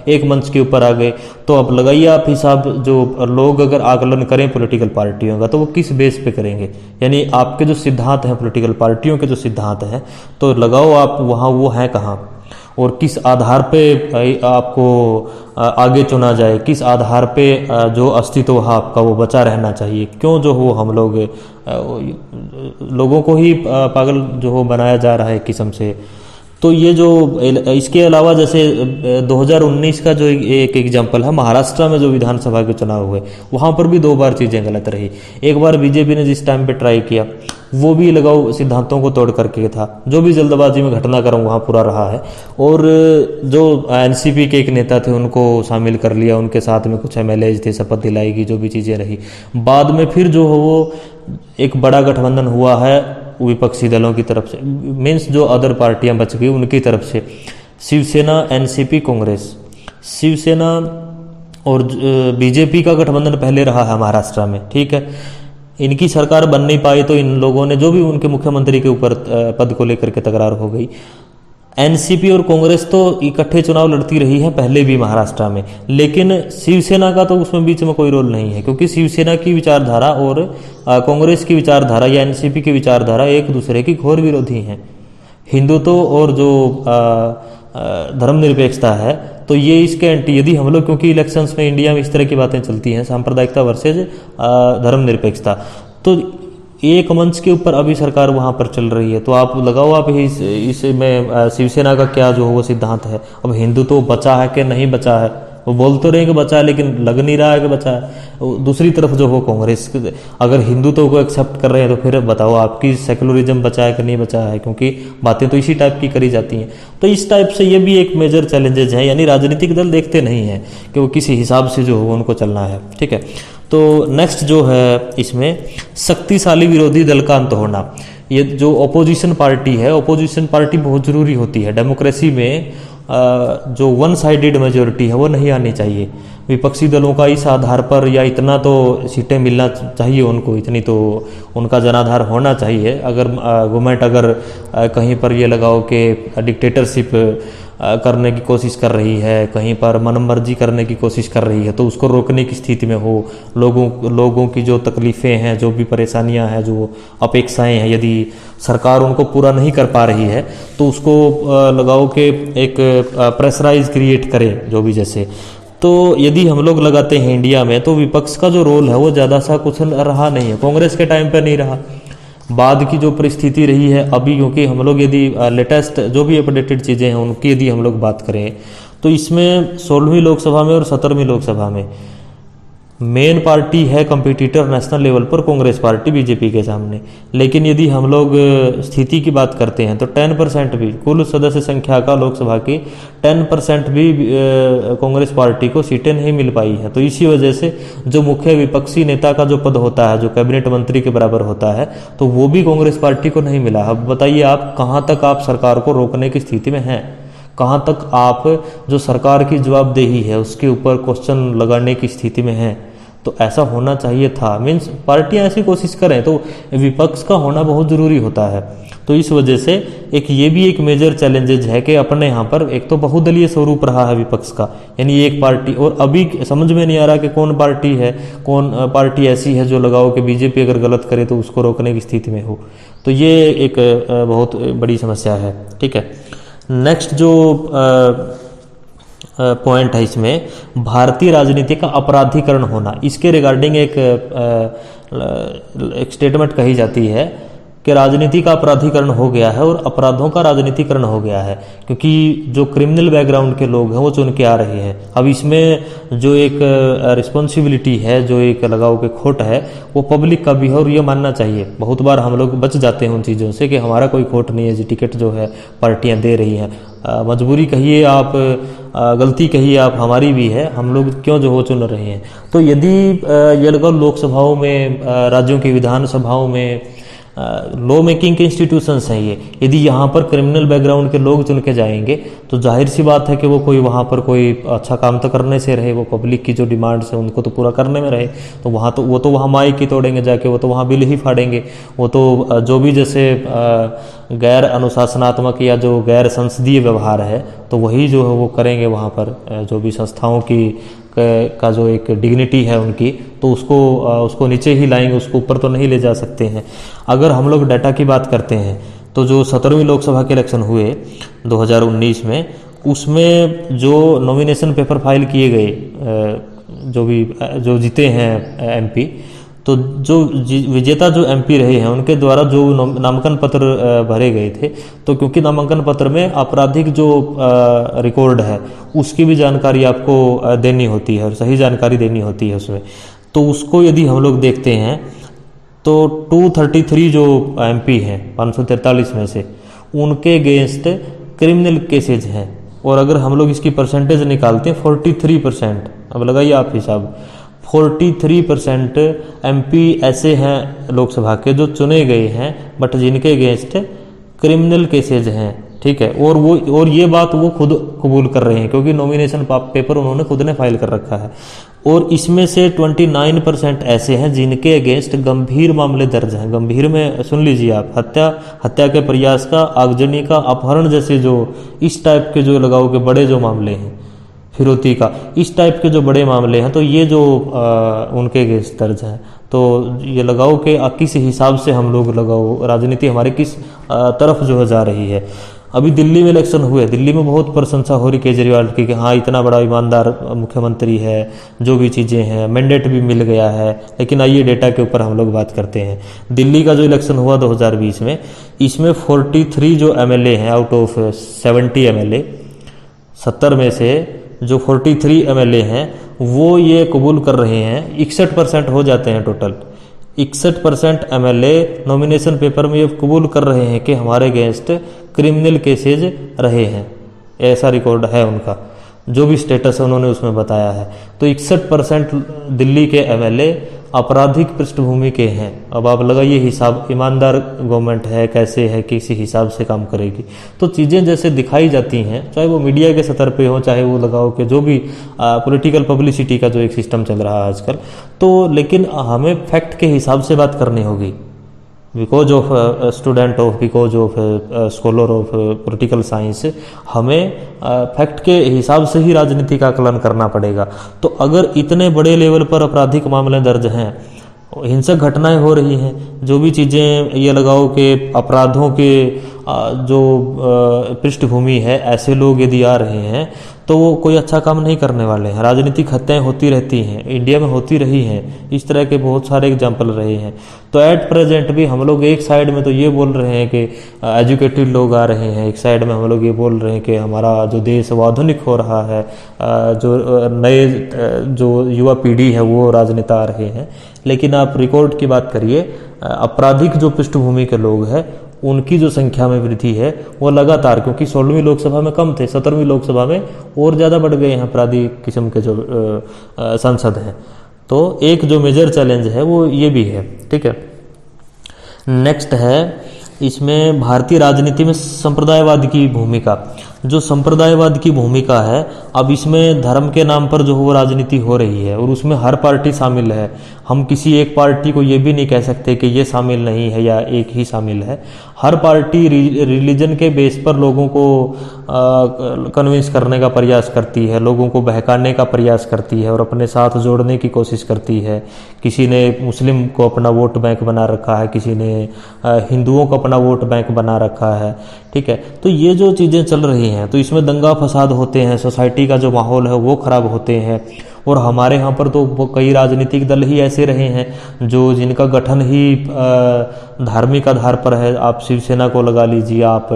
एक मंच के ऊपर आ गए। तो अब लगाइए आप हिसाब, जो लोग अगर आकलन करें पॉलिटिकल पार्टियों का, तो वो किस बेस पे करेंगे, यानी आपके जो सिद्धांत हैं पॉलिटिकल पार्टियों के जो सिद्धांत हैं, तो लगाओ आप वहाँ वो हैं कहाँ, और किस आधार पे आपको आगे चुना जाए, किस आधार पे जो अस्तित्व है आपका वो बचा रहना चाहिए। क्यों जो हो हम लोगों को ही पागल जो हो बनाया जा रहा है किस्म से। तो ये जो, इसके अलावा जैसे 2019 का जो एक एग्जाम्पल है, महाराष्ट्र में जो विधानसभा के चुनाव हुए, वहाँ पर भी 2 बार चीज़ें गलत रही। एक बार बीजेपी ने जिस टाइम पे ट्राई किया वो भी लगाओ सिद्धांतों को तोड़ करके था, जो भी जल्दबाजी में घटनाक्रम वहाँ पूरा रहा है, और जो एनसीपी के एक नेता थे उनको शामिल कर लिया, उनके साथ में कुछ एमएलएज थे, शपथ दिलाई की, जो भी चीज़ें रही। बाद में फिर जो हो वो एक बड़ा गठबंधन हुआ है विपक्षी दलों की तरफ से, मीन्स जो अदर पार्टियां बच गई उनकी तरफ से, शिवसेना, एनसीपी, कांग्रेस, शिवसेना और बीजेपी का गठबंधन पहले रहा है महाराष्ट्र में, ठीक है। इनकी सरकार बन नहीं पाई तो इन लोगों ने, जो भी उनके मुख्यमंत्री के ऊपर पद को लेकर के तकरार हो गई। एनसीपी और कांग्रेस तो इकट्ठे चुनाव लड़ती रही है पहले भी महाराष्ट्र में, लेकिन शिवसेना का तो उसमें बीच में कोई रोल नहीं है, क्योंकि शिवसेना की विचारधारा और कांग्रेस की विचारधारा या एनसीपी की विचारधारा एक दूसरे की घोर विरोधी हैं। हिंदुत्व और जो धर्मनिरपेक्षता है, तो ये इसके एंटी, यदि हम लोग, क्योंकि इलेक्शंस में इंडिया में इस तरह की बातें चलती हैं, सांप्रदायिकता वर्सेज धर्मनिरपेक्षता, तो एक मंच के ऊपर अभी सरकार वहाँ पर चल रही है। तो आप लगाओ आप इसमें शिवसेना का क्या जो वो सिद्धांत है। अब हिंदू तो बचा है कि नहीं बचा है, वो बोल तो रहे कि बचा है, लेकिन लग नहीं रहा है कि बचा है। दूसरी तरफ जो हो कांग्रेस, अगर हिंदुत्व को एक्सेप्ट कर रहे हैं तो फिर बताओ आपकी सेकुलरिज्म बचा है कि नहीं बचा है, क्योंकि बातें तो इसी टाइप की करी जाती हैं। तो इस टाइप से ये भी एक मेजर चैलेंजेज है, यानी राजनीतिक दल देखते नहीं हैं कि वो किसी हिसाब से जो हो उनको चलना है, ठीक है। तो नेक्स्ट जो है इसमें शक्तिशाली विरोधी दल का अंत होना। ये जो ओपोजिशन पार्टी है, ओपोजिशन पार्टी बहुत ज़रूरी होती है डेमोक्रेसी में। जो वन साइडेड मेजोरिटी है वो नहीं आनी चाहिए। विपक्षी दलों का इस आधार पर या इतना तो सीटें मिलना चाहिए उनको, इतनी तो उनका जनाधार होना चाहिए। अगर गवर्नमेंट अगर कहीं पर ये लगाओ कि डिक्टेटरशिप करने की कोशिश कर रही है, कहीं पर मनमर्जी करने की कोशिश कर रही है, तो उसको रोकने की स्थिति में हो। लोगों की जो तकलीफ़ें हैं, जो भी परेशानियां हैं, जो अपेक्षाएं हैं, यदि सरकार उनको पूरा नहीं कर पा रही है तो उसको लगाओ कि एक प्रेशराइज क्रिएट करे, जो भी जैसे। तो यदि हम लोग लगाते हैं इंडिया में, तो विपक्ष का जो रोल है वो ज़्यादा सा कुछ रहा नहीं है, कांग्रेस के टाइम पर नहीं रहा। बाद की जो परिस्थिति रही है अभी, क्योंकि हम लोग यदि लेटेस्ट जो भी अपडेटेड चीज़ें हैं उनकी यदि हम लोग बात करें, तो इसमें 16वीं लोकसभा में और 17वीं लोकसभा में मेन पार्टी है कंपटीटर नेशनल लेवल पर कांग्रेस पार्टी बीजेपी के सामने। लेकिन यदि हम लोग स्थिति की बात करते हैं तो 10% भी, कुल सदस्य संख्या का लोकसभा की 10% भी कांग्रेस पार्टी को सीटें नहीं मिल पाई है। तो इसी वजह से जो मुख्य विपक्षी नेता का जो पद होता है, जो कैबिनेट मंत्री के बराबर होता है, तो वो भी कांग्रेस पार्टी को नहीं मिला। अब बताइए आप कहाँ तक आप सरकार को रोकने की स्थिति में हैं, कहाँ तक आप जो सरकार की जवाबदेही है उसके ऊपर क्वेश्चन लगाने की स्थिति में हैं। तो ऐसा होना चाहिए था, मीन्स पार्टियां ऐसी कोशिश करें तो विपक्ष का होना बहुत ज़रूरी होता है। तो इस वजह से एक ये भी एक मेजर चैलेंजेज है कि अपने यहाँ पर एक तो बहुदलीय स्वरूप रहा है विपक्ष का, यानी एक पार्टी, और अभी समझ में नहीं आ रहा कि कौन पार्टी है, कौन पार्टी ऐसी है जो लगाओ कि बीजेपी अगर गलत करे तो उसको रोकने की स्थिति में हो। तो ये एक बहुत बड़ी समस्या है। ठीक है, नेक्स्ट जो पॉइंट है इसमें, भारतीय राजनीति का अपराधीकरण होना। इसके रिगार्डिंग एक स्टेटमेंट कही जाती है कि राजनीति का अपराधीकरण हो गया है और अपराधों का राजनीतिकरण हो गया है, क्योंकि जो क्रिमिनल बैकग्राउंड के लोग हैं वो चुन के आ रहे हैं। अब इसमें जो एक रिस्पॉन्सिबिलिटी है, जो एक लगाओ के खोट है, वो पब्लिक का भी है और ये मानना चाहिए। बहुत बार हम लोग बच जाते हैं उन चीज़ों से कि हमारा कोई खोट नहीं है, जी टिकट जो है पार्टियां दे रही हैं। मजबूरी कहिए आप, गलती कहिए आप, हमारी भी है, हम लोग क्यों जो हो चुन रहे हैं। तो यदि ये लगाओ लोकसभाओं में, राज्यों की विधानसभाओं में लॉ मेकिंग के इंस्टीट्यूशंस हैं ये, यदि यहाँ पर क्रिमिनल बैकग्राउंड के लोग चुन के जाएंगे तो जाहिर सी बात है कि वो कोई वहाँ पर कोई अच्छा काम तो करने से रहे, वो पब्लिक की जो डिमांड्स है उनको तो पूरा करने में रहे। तो वहाँ तो वो तो वहाँ माइक ही तोड़ेंगे जाके, वो तो वहाँ बिल ही फाड़ेंगे, वो तो जो भी जैसे गैर अनुशासनात्मक या जो गैर संसदीय व्यवहार है तो वही जो है वो करेंगे वहाँ पर, जो भी संस्थाओं की का जो एक डिग्निटी है उनकी, तो उसको नीचे ही लाएंगे, उसको ऊपर तो नहीं ले जा सकते हैं। अगर हम लोग डाटा की बात करते हैं तो जो 17वीं लोकसभा के इलेक्शन हुए 2019 में, उसमें जो नॉमिनेशन पेपर फाइल किए गए, जो जीते हैं एमपी, तो जो विजेता जो एमपी रहे हैं उनके द्वारा जो नामांकन पत्र भरे गए थे, तो क्योंकि नामांकन पत्र में आपराधिक जो रिकॉर्ड है उसकी भी जानकारी आपको देनी होती है और सही जानकारी देनी होती है उसमें, तो उसको यदि हम लोग देखते हैं तो 233 जो एमपी हैं 543 में से, उनके अगेंस्ट क्रिमिनल केसेज हैं। और अगर हम लोग इसकी परसेंटेज निकालते हैं 43%, अब लगाइए आप हिसाब, 43% एमपी ऐसे हैं लोकसभा के जो चुने गए हैं बट जिनके अगेंस्ट क्रिमिनल केसेज हैं। ठीक है, और ये बात वो खुद कबूल कर रहे हैं क्योंकि नॉमिनेशन पेपर उन्होंने खुद ने फाइल कर रखा है। और इसमें से 29% ऐसे हैं जिनके अगेंस्ट गंभीर मामले दर्ज हैं। गंभीर में सुन लीजिए आप, हत्या के प्रयास का, आगजनी का, अपहरण जैसे जो इस टाइप के जो लगाओ के बड़े जो मामले हैं, फिरौती का, इस टाइप के जो बड़े मामले हैं, तो ये जो उनके अगेंस्ट दर्ज हैं। तो ये लगाओ कि किस हिसाब से हम लोग लगाओ राजनीति हमारे किस तरफ जो है जा रही है। अभी दिल्ली में इलेक्शन हुए, दिल्ली में बहुत प्रशंसा हो रही केजरीवाल की कि हाँ इतना बड़ा ईमानदार मुख्यमंत्री है, जो भी चीज़ें हैं, मैंडेट भी मिल गया है। लेकिन आइए डेटा के ऊपर हम लोग बात करते हैं। दिल्ली का जो इलेक्शन हुआ 2020 में, इसमें 43 जो एमएलए हैं आउट ऑफ 70 एमएलए, 70 में से जो 43 एमएलए हैं वो ये कबूल कर रहे हैं, 61% हो जाते हैं टोटल, 61% एमएलए नॉमिनेशन पेपर में ये कबूल कर रहे हैं कि हमारे अगेंस्ट क्रिमिनल केसेज रहे हैं, ऐसा रिकॉर्ड है उनका, जो भी स्टेटस है उन्होंने उसमें बताया है। तो 61% दिल्ली के एमएलए आपराधिक पृष्ठभूमि के हैं। अब आप लगाइए हिसाब, ईमानदार गवर्नमेंट है, कैसे है, किसी हिसाब से काम करेगी। तो चीज़ें जैसे दिखाई जाती हैं, चाहे वो मीडिया के स्तर पे हो, चाहे वो लगाओ कि जो भी पॉलिटिकल पब्लिसिटी का जो एक सिस्टम चल रहा है आजकल, तो लेकिन हमें फैक्ट के हिसाब से बात करनी होगी। Because of student of, because of scholar of political science, हमें फैक्ट के हिसाब से ही राजनीति का आकलन करना पड़ेगा। तो अगर इतने बड़े लेवल पर आपराधिक मामले दर्ज हैं, हिंसक घटनाएं हो रही हैं, जो भी चीज़ें ये लगाओ कि अपराधों के जो पृष्ठभूमि है, ऐसे लोग यदि आ रहे हैं तो वो कोई अच्छा काम नहीं करने वाले हैं। राजनीतिक हत्याएं होती रहती हैं, इंडिया में होती रही हैं, इस तरह के बहुत सारे एग्जाम्पल रहे हैं। तो एट प्रेजेंट भी हम लोग एक साइड में तो ये बोल रहे हैं कि एजुकेटेड लोग आ रहे हैं, एक साइड में हम लोग ये बोल रहे हैं कि हमारा जो देश वो आधुनिक हो रहा है, जो नए जो युवा पीढ़ी है वो राजनेता आ रहे हैं। लेकिन आप रिकॉर्ड की बात करिए, आपराधिक जो पृष्ठभूमि के लोग हैं उनकी जो संख्या में वृद्धि है वो लगातार, क्योंकि 16वीं लोकसभा में कम थे, 17वीं लोकसभा में और ज़्यादा बढ़ गए हैं अपराधी किस्म के जो सांसद हैं। तो एक जो मेजर चैलेंज है वो ये भी है। ठीक है, नेक्स्ट है इसमें भारतीय राजनीति में संप्रदायवाद की भूमिका। जो संप्रदायवाद की भूमिका है, अब इसमें धर्म के नाम पर जो वो राजनीति हो रही है और उसमें हर पार्टी शामिल है। हम किसी एक पार्टी को ये भी नहीं कह सकते कि ये शामिल नहीं है या एक ही शामिल है। हर पार्टी रिलीजन के बेस पर लोगों को कन्विंस करने का प्रयास करती है, लोगों को बहकाने का प्रयास करती है और अपने साथ जोड़ने की कोशिश करती है। किसी ने मुस्लिम को अपना वोट बैंक बना रखा है, किसी ने हिंदुओं को अपना वोट बैंक बना रखा है। ठीक है, तो ये जो चीज़ें चल रही हैं तो इसमें दंगा फसाद होते हैं, सोसाइटी का जो माहौल है वो खराब होते हैं। और हमारे यहाँ पर तो कई राजनीतिक दल ही ऐसे रहे हैं जो जिनका गठन ही धार्मिक आधार पर है। आप शिवसेना को लगा लीजिए, आप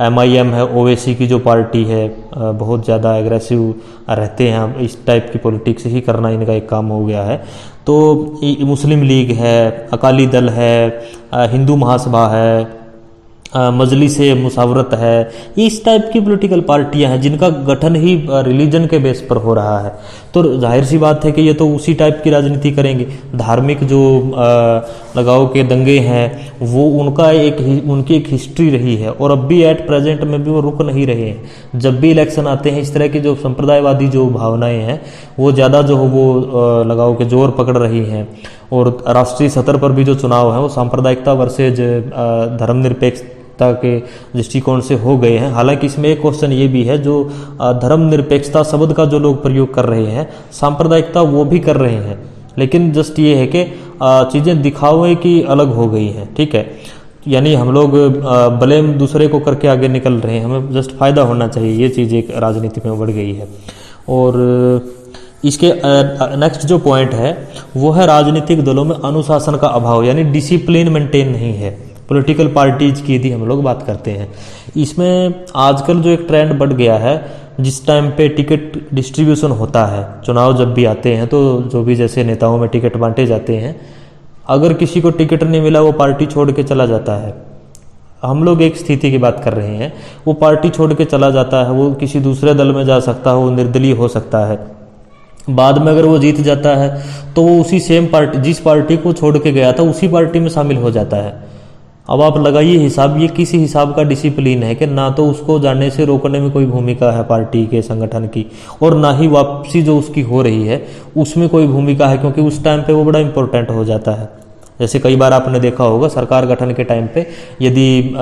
MIM है, ओवैसी की जो पार्टी है, बहुत ज़्यादा एग्रेसिव रहते हैं, इस टाइप की पॉलिटिक्स ही करना इनका एक काम हो गया है। तो मुस्लिम लीग है, अकाली दल है, हिंदू महासभा है, मजलिस मुसावरत है, इस टाइप की पॉलिटिकल पार्टियां हैं जिनका गठन ही रिलीजन के बेस पर हो रहा है। तो जाहिर सी बात है कि ये तो उसी टाइप की राजनीति करेंगे। धार्मिक जो लगाव के दंगे हैं वो उनकी एक हिस्ट्री रही है और अब भी एट प्रेजेंट में भी वो रुक नहीं रहे हैं। जब भी इलेक्शन आते हैं इस तरह की जो संप्रदायवादी जो भावनाएं हैं वो ज़्यादा जो वो लगाव के जोर पकड़ रही हैं। और राष्ट्रीय सतह पर भी जो चुनाव है वो सांप्रदायिकता वर्सेज धर्मनिरपेक्षता के दृष्टिकोण से हो गए हैं। हालांकि इसमें एक क्वेश्चन ये भी है, जो धर्मनिरपेक्षता शब्द का जो लोग प्रयोग कर रहे हैं, सांप्रदायिकता वो भी कर रहे हैं, लेकिन जस्ट ये है कि चीज़ें दिखावे की अलग हो गई हैं। ठीक है, यानी हम लोग ब्लेम दूसरे को करके आगे निकल रहे हैं, हमें जस्ट फायदा होना चाहिए, ये चीज़ एक राजनीति में बढ़ गई है। और इसके नेक्स्ट जो पॉइंट है वो है राजनीतिक दलों में अनुशासन का अभाव, यानी डिसिप्लिन मेंटेन नहीं है। पॉलिटिकल पार्टीज की यदि हम लोग बात करते हैं, इसमें आजकल जो एक ट्रेंड बढ़ गया है, जिस टाइम पे टिकट डिस्ट्रीब्यूशन होता है, चुनाव जब भी आते हैं तो जो भी जैसे नेताओं में टिकट बांटे जाते हैं, अगर किसी को टिकट नहीं मिला वो पार्टी छोड़ के चला जाता है। हम लोग एक स्थिति की बात कर रहे हैं, वो पार्टी छोड़ के चला जाता है, वो किसी दूसरे दल में जा सकता है, वो निर्दलीय हो सकता है। बाद में अगर वो जीत जाता है तो वो उसी सेम पार्टी, जिस पार्टी को छोड़ के गया था उसी पार्टी में शामिल हो जाता है। अब आप लगाइए हिसाब, ये किस हिसाब का डिसिप्लिन है कि ना तो उसको जाने से रोकने में कोई भूमिका है पार्टी के संगठन की, और ना ही वापसी जो उसकी हो रही है उसमें कोई भूमिका है, क्योंकि उस टाइम पे वो बड़ा इंपॉर्टेंट हो जाता है। जैसे कई बार आपने देखा होगा सरकार गठन के टाइम पे यदि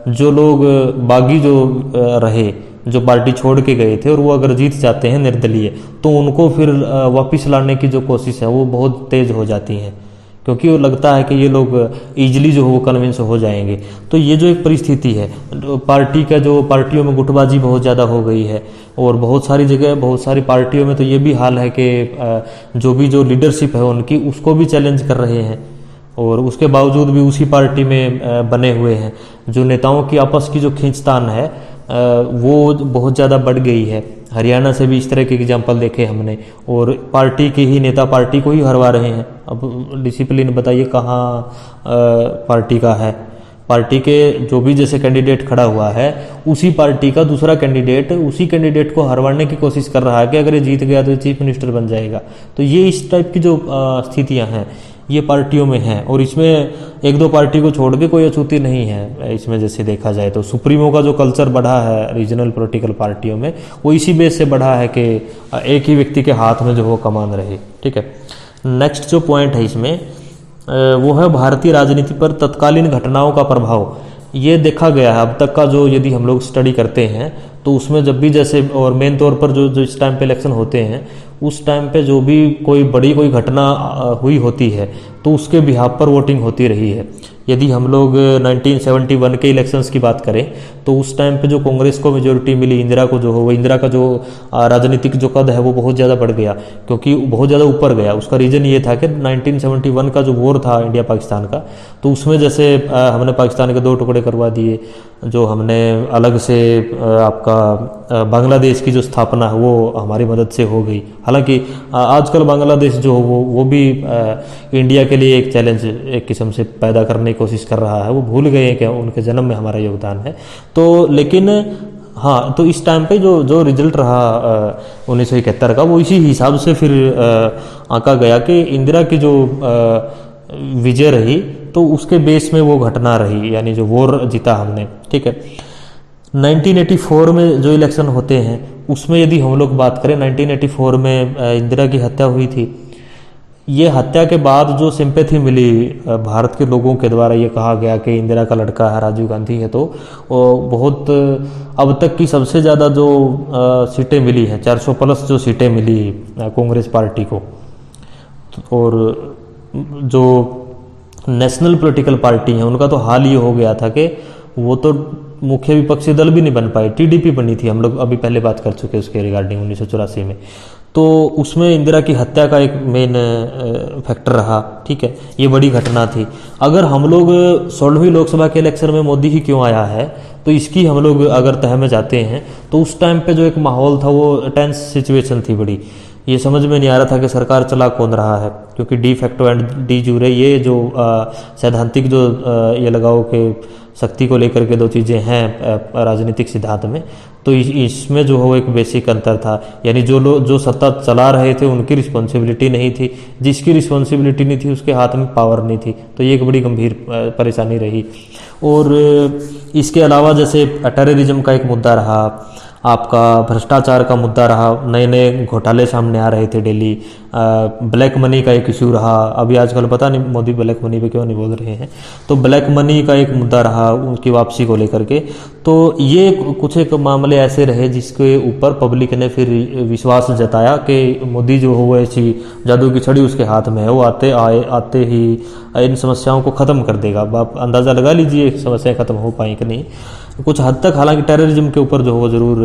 जो लोग बागी जो रहे, जो पार्टी छोड़ के गए थे और वो अगर जीत जाते हैं निर्दलीय, तो उनको फिर वापस लाने की जो कोशिश है वो बहुत तेज हो जाती है, क्योंकि वो लगता है कि ये लोग इजीली जो है वो कन्विंस हो जाएंगे। तो ये जो एक परिस्थिति है पार्टी का, जो पार्टियों में गुटबाजी बहुत ज़्यादा हो गई है, और बहुत सारी जगह बहुत सारी पार्टियों में तो ये भी हाल है कि जो लीडरशिप है उनकी, उसको भी चैलेंज कर रहे हैं और उसके बावजूद भी उसी पार्टी में बने हुए हैं। जो नेताओं की आपस की जो खींचतान है वो बहुत ज़्यादा बढ़ गई है। हरियाणा से भी इस तरह के एग्जाम्पल देखे हमने, और पार्टी के ही नेता पार्टी को ही हरवा रहे हैं। अब डिसिप्लिन बताइए कहाँ पार्टी का है। पार्टी के जो भी जैसे कैंडिडेट खड़ा हुआ है, उसी पार्टी का दूसरा कैंडिडेट उसी कैंडिडेट को हरवाने की कोशिश कर रहा है कि अगर ये जीत गया तो चीफ मिनिस्टर बन जाएगा। तो ये इस टाइप की जो स्थितियाँ हैं ये पार्टियों में हैं, और इसमें एक दो पार्टी को छोड़ के कोई अछूती नहीं है। इसमें जैसे देखा जाए तो सुप्रीमो का जो कल्चर बढ़ा है रीजनल पॉलिटिकल पार्टियों में, वो इसी बेस से बढ़ा है कि एक ही व्यक्ति के हाथ में जो वो कमान रहे। ठीक है, नेक्स्ट जो पॉइंट है इसमें वो है भारतीय राजनीति पर तत्कालीन घटनाओं का प्रभाव। ये देखा गया है अब तक का, जो यदि हम लोग स्टडी करते हैं तो उसमें जब भी जैसे, और मेन तौर पर जो इस टाइम पे इलेक्शन होते हैं, उस टाइम पे जो भी कोई बड़ी कोई घटना हुई होती है तो उसके बिहाफ पर वोटिंग होती रही है। यदि हम लोग 1971 के इलेक्शंस की बात करें तो उस टाइम पे जो कांग्रेस को मेजोरिटी मिली, इंदिरा को जो हो, वो इंदिरा का जो राजनीतिक जो कद है वो बहुत ज़्यादा बढ़ गया, क्योंकि बहुत ज़्यादा ऊपर गया। उसका रीज़न ये था कि 1971 का जो वॉर था इंडिया पाकिस्तान का, तो उसमें जैसे हमने पाकिस्तान के 2 टुकड़े करवा दिए, जो हमने अलग से आपका बांग्लादेश की जो स्थापना है वो हमारी मदद से हो गई। हालांकि आजकल बांग्लादेश जो वो भी इंडिया के लिए एक चैलेंज एक किस्म से पैदा करने की कोशिश कर रहा है। वो भूल गए हैं कि उनके जन्म में हमारा योगदान है। तो लेकिन हाँ, तो इस टाइम पे जो रिजल्ट रहा 1971 का, वो इसी हिसाब से फिर आंका गया कि इंदिरा की जो विजय रही तो उसके बेस में वो घटना रही, यानी जो वॉर जीता हमने। ठीक है, 1984 में जो इलेक्शन होते हैं उसमें यदि हम लोग बात करें, 1984 में इंदिरा की हत्या हुई थी। ये हत्या के बाद जो सिंपैथी मिली भारत के लोगों के द्वारा, ये कहा गया कि इंदिरा का लड़का है, राजीव गांधी है, तो बहुत अब तक की सबसे ज़्यादा जो सीटें मिली हैं, 400 प्लस जो सीटें मिली कांग्रेस पार्टी को। और जो नेशनल पॉलिटिकल पार्टी है उनका तो हाल ये हो गया था कि वो तो मुख्य विपक्षी दल भी नहीं बन पाए। टीडीपी बनी थी, हम लोग अभी पहले बात कर चुके उसके रिगार्डिंग 1984 में। तो उसमें इंदिरा की हत्या का एक मेन फैक्टर रहा। ठीक है, ये बड़ी घटना थी। अगर हम लोग 16वीं लोकसभा के इलेक्शन में मोदी ही क्यों आया है, तो इसकी हम लोग अगर तह में जाते हैं तो उस टाइम पे जो एक माहौल था वो टेंस सिचुएशन थी बड़ी। ये समझ में नहीं आ रहा था कि सरकार चला कौन रहा है, क्योंकि de facto and D jure ये जो सैद्धांतिक जो ये लगाओ कि शक्ति को लेकर के 2 चीज़ें हैं राजनीतिक सिद्धांत में, तो इसमें जो हो एक बेसिक अंतर था। यानी जो लोग जो सत्ता चला रहे थे उनकी रिस्पॉन्सिबिलिटी नहीं थी, जिसकी रिस्पॉन्सिबिलिटी नहीं थी उसके हाथ में पावर नहीं थी। तो ये एक बड़ी गंभीर परेशानी रही। और इसके अलावा जैसे टेररिज्म का एक मुद्दा रहा, आपका भ्रष्टाचार का मुद्दा रहा, नए नए घोटाले सामने आ रहे थे डेली, ब्लैक मनी का एक इशू रहा। अभी आजकल पता नहीं मोदी ब्लैक मनी पे क्यों नहीं बोल रहे हैं, तो ब्लैक मनी का एक मुद्दा रहा उनकी वापसी को लेकर के। तो ये कुछ एक मामले ऐसे रहे जिसके ऊपर पब्लिक ने फिर विश्वास जताया कि मोदी जो हो ऐसी जादू की छड़ी उसके हाथ में है, वो आते ही इन समस्याओं को ख़त्म कर देगा। आप अंदाज़ा लगा लीजिए समस्याएं ख़त्म हो पाई कि नहीं। कुछ हद तक हालांकि टेररिज्म के ऊपर जो हो ज़रूर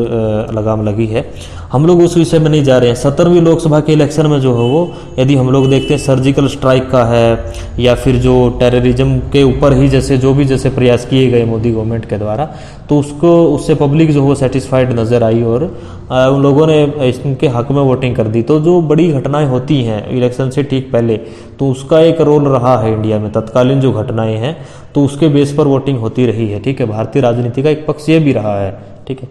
लगाम लगी है। हम लोग उस विषय में नहीं जा रहे हैं। 17वीं लोकसभा के इलेक्शन में जो है वो यदि हम लोग देखते हैं सर्जिकल स्ट्राइक का है, या फिर जो टेररिज्म के ऊपर ही जैसे प्रयास किए गए मोदी गवर्नमेंट के द्वारा, तो उससे पब्लिक जो हो सेटिस्फाइड नज़र आई और उन लोगों ने इनके हक में वोटिंग कर दी। तो जो बड़ी घटनाएं होती हैं इलेक्शन से ठीक पहले, तो उसका एक रोल रहा है इंडिया में। तत्कालीन जो घटनाएं हैं तो उसके बेस पर वोटिंग होती रही है। ठीक है, भारतीय राजनीति का एक पक्ष ये भी रहा है। ठीक है,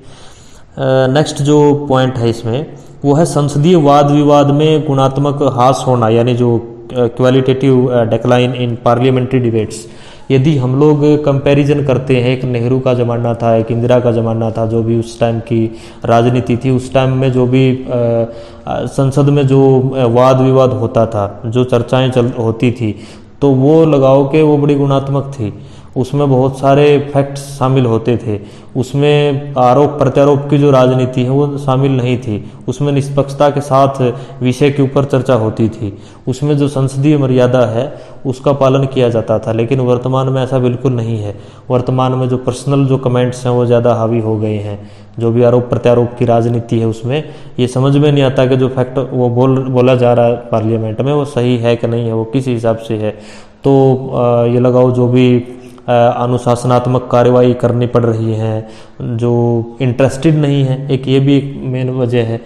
नेक्स्ट जो पॉइंट है इसमें वो है संसदीय वाद विवाद में गुणात्मक ह्रास होना, यानी जो qualitative decline in parliamentary debates. यदि हम लोग कंपैरिजन करते हैं, एक नेहरू का ज़माना था, एक इंदिरा का ज़माना था, जो भी उस टाइम की राजनीति थी, उस टाइम में जो भी संसद में जो वाद विवाद होता था, जो चर्चाएं होती थी, तो वो लगाओ कि वो बड़ी गुणात्मक थी। उसमें बहुत सारे फैक्ट्स शामिल होते थे। उसमें आरोप प्रत्यारोप की जो राजनीति है वो शामिल नहीं थी। उसमें निष्पक्षता के साथ विषय के ऊपर चर्चा होती थी। उसमें जो संसदीय मर्यादा है उसका पालन किया जाता था। लेकिन वर्तमान में ऐसा बिल्कुल नहीं है। वर्तमान में जो पर्सनल जो कमेंट्स हैं वो ज़्यादा हावी हो गए हैं। जो भी आरोप प्रत्यारोप की राजनीति है उसमें ये समझ में नहीं आता कि जो फैक्ट वो बोला जा रहा है पार्लियामेंट में वो सही है कि नहीं है, वो किस हिसाब से है। तो ये लगाओ जो भी अनुशासनात्मक कार्रवाई करनी पड़ रही है, जो इंटरेस्टेड नहीं है, एक ये भी एक मेन वजह है।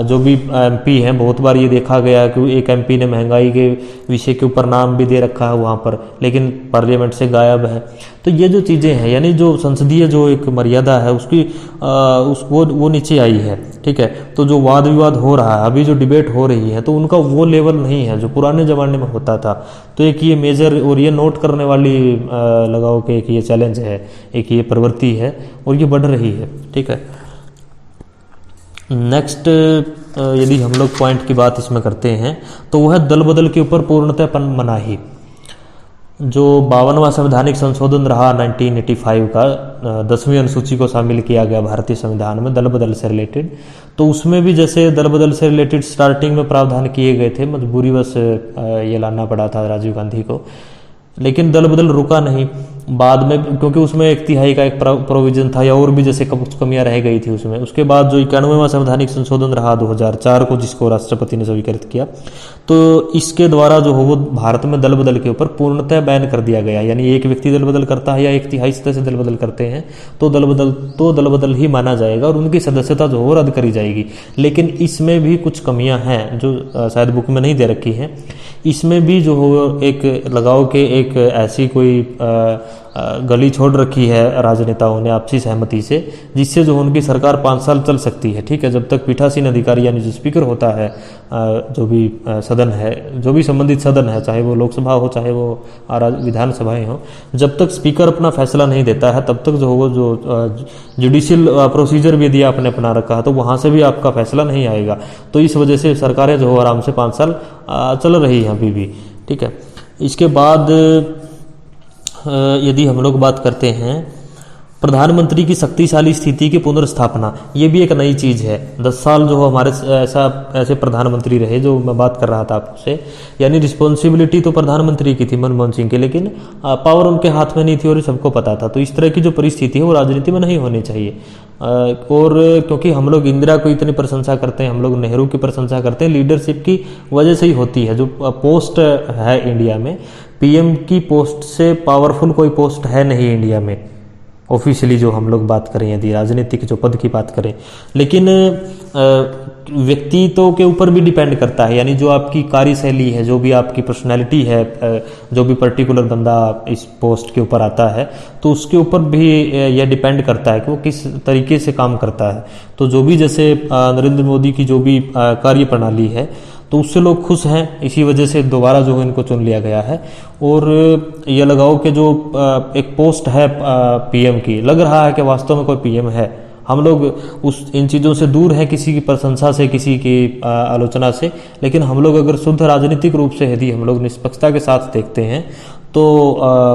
जो भी एमपी हैं, बहुत बार ये देखा गया है कि एक एमपी ने महंगाई के विषय के ऊपर नाम भी दे रखा है वहाँ पर, लेकिन पार्लियामेंट से गायब है। तो ये जो चीज़ें हैं, यानी जो संसदीय जो एक मर्यादा है उसकी वो नीचे आई है। ठीक है, तो जो वाद विवाद हो रहा है, अभी जो डिबेट हो रही है, तो उनका वो लेवल नहीं है जो पुराने ज़माने में होता था। तो एक ये मेजर और ये नोट करने वाली लगाओ कि एक ये चैलेंज है, एक ये प्रवृत्ति है और ये बढ़ रही है। ठीक है, नेक्स्ट यदि हम लोग पॉइंट की बात इसमें करते हैं तो वह है दल बदल के ऊपर पूर्णतः मनाही। जो 52वां संवैधानिक संशोधन रहा 1985 का, 10वीं अनुसूची को शामिल किया गया भारतीय संविधान में दल बदल से रिलेटेड। तो उसमें भी जैसे दल बदल से रिलेटेड स्टार्टिंग में प्रावधान किए गए थे, मजबूरीवश ये लाना पड़ा था राजीव गांधी को, लेकिन दल बदल रुका नहीं बाद में, क्योंकि उसमें 1/3 का एक प्रोविजन था या और भी जैसे कुछ कमियां रह गई थी उसमें। उसके बाद जो 91वां संवैधानिक संशोधन रहा 2004 को, जिसको राष्ट्रपति ने स्वीकृत किया, तो इसके द्वारा जो हो वो भारत में दल बदल के ऊपर पूर्णतः बैन कर दिया गया। यानी एक व्यक्ति दल बदल करता है या 1/3 सदस्य दल बदल करते हैं तो दल बदल ही माना जाएगा और उनकी सदस्यता जो हो रद्द करी जाएगी। लेकिन इसमें भी कुछ कमियां हैं जो शायद बुक में नहीं दे रखी हैं। इसमें भी जो हो एक लगाओ के एक ऐसी कोई गली छोड़ रखी है राजनेताओं ने आपसी सहमति से, जिससे जो उनकी सरकार 5 साल चल सकती है। ठीक है, जब तक पीठासीन अधिकारी यानी जो स्पीकर होता है, जो भी सदन है, जो भी संबंधित सदन है, चाहे वो लोकसभा हो चाहे वो विधानसभाएं हो, जब तक स्पीकर अपना फैसला नहीं देता है तब तक जो हो जो जुडिशियल प्रोसीजर भी यदि आपने अपना रखा है तो वहाँ से भी आपका फैसला नहीं आएगा। तो इस वजह से सरकारें जो हो आराम से 5 साल चल रही हैं अभी भी। ठीक है, इसके बाद यदि हम लोग बात करते हैं प्रधानमंत्री की शक्तिशाली स्थिति की पुनर्स्थापना, ये भी एक नई चीज़ है। 10 साल जो हमारे ऐसे प्रधानमंत्री रहे जो मैं बात कर रहा था आपसे, यानी रिस्पॉन्सिबिलिटी तो प्रधानमंत्री की थी मनमोहन सिंह की, लेकिन पावर उनके हाथ में नहीं थी और सबको पता था। तो इस तरह की जो परिस्थिति है वो राजनीति में नहीं होनी चाहिए। और क्योंकि हम लोग इंदिरा को इतनी प्रशंसा करते हैं, हम लोग नेहरू की प्रशंसा करते हैं, लीडरशिप की वजह से ही होती है। जो पोस्ट है इंडिया में, पीएम की पोस्ट से पावरफुल कोई पोस्ट है नहीं इंडिया में ऑफिशियली, जो हम लोग बात करें यदि राजनीतिक जो पद की बात करें। लेकिन व्यक्तित्व के ऊपर भी डिपेंड करता है, यानी जो आपकी कार्यशैली है, जो भी आपकी पर्सनैलिटी है, जो भी पर्टिकुलर बंदा इस पोस्ट के ऊपर आता है तो उसके ऊपर भी यह डिपेंड करता है कि वो किस तरीके से काम करता है। तो जो भी जैसे नरेंद्र मोदी की जो भी कार्य प्रणाली है तो उससे लोग खुश हैं, इसी वजह से दोबारा जो है इनको चुन लिया गया है। और ये लगाओ कि जो एक पोस्ट है पीएम की, लग रहा है कि वास्तव में कोई पीएम है। हम लोग इन चीज़ों से दूर हैं, किसी की प्रशंसा से, किसी की आलोचना से, लेकिन हम लोग अगर शुद्ध राजनीतिक रूप से यदि हम लोग निष्पक्षता के साथ देखते हैं तो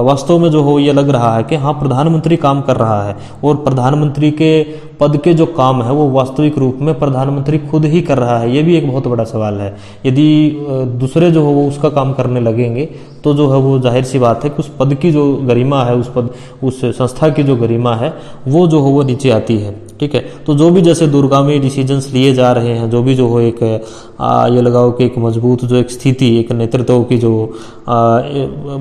वास्तव में जो हो ये लग रहा है कि हाँ, प्रधानमंत्री काम कर रहा है और प्रधानमंत्री के पद के जो काम है वो वास्तविक रूप में प्रधानमंत्री खुद ही कर रहा है। ये भी एक बहुत बड़ा सवाल है। यदि दूसरे जो हो वो उसका काम करने लगेंगे तो जो है वो जाहिर सी बात है कि उस पद की जो गरिमा है, उस संस्था की जो गरिमा है वो जो हो वो नीचे आती है। ठीक है, तो जो भी जैसे दूरगामी डिसीजंस लिए जा रहे हैं, जो भी जो हो एक ये लगाओ कि एक मजबूत जो एक स्थिति, एक नेतृत्व की जो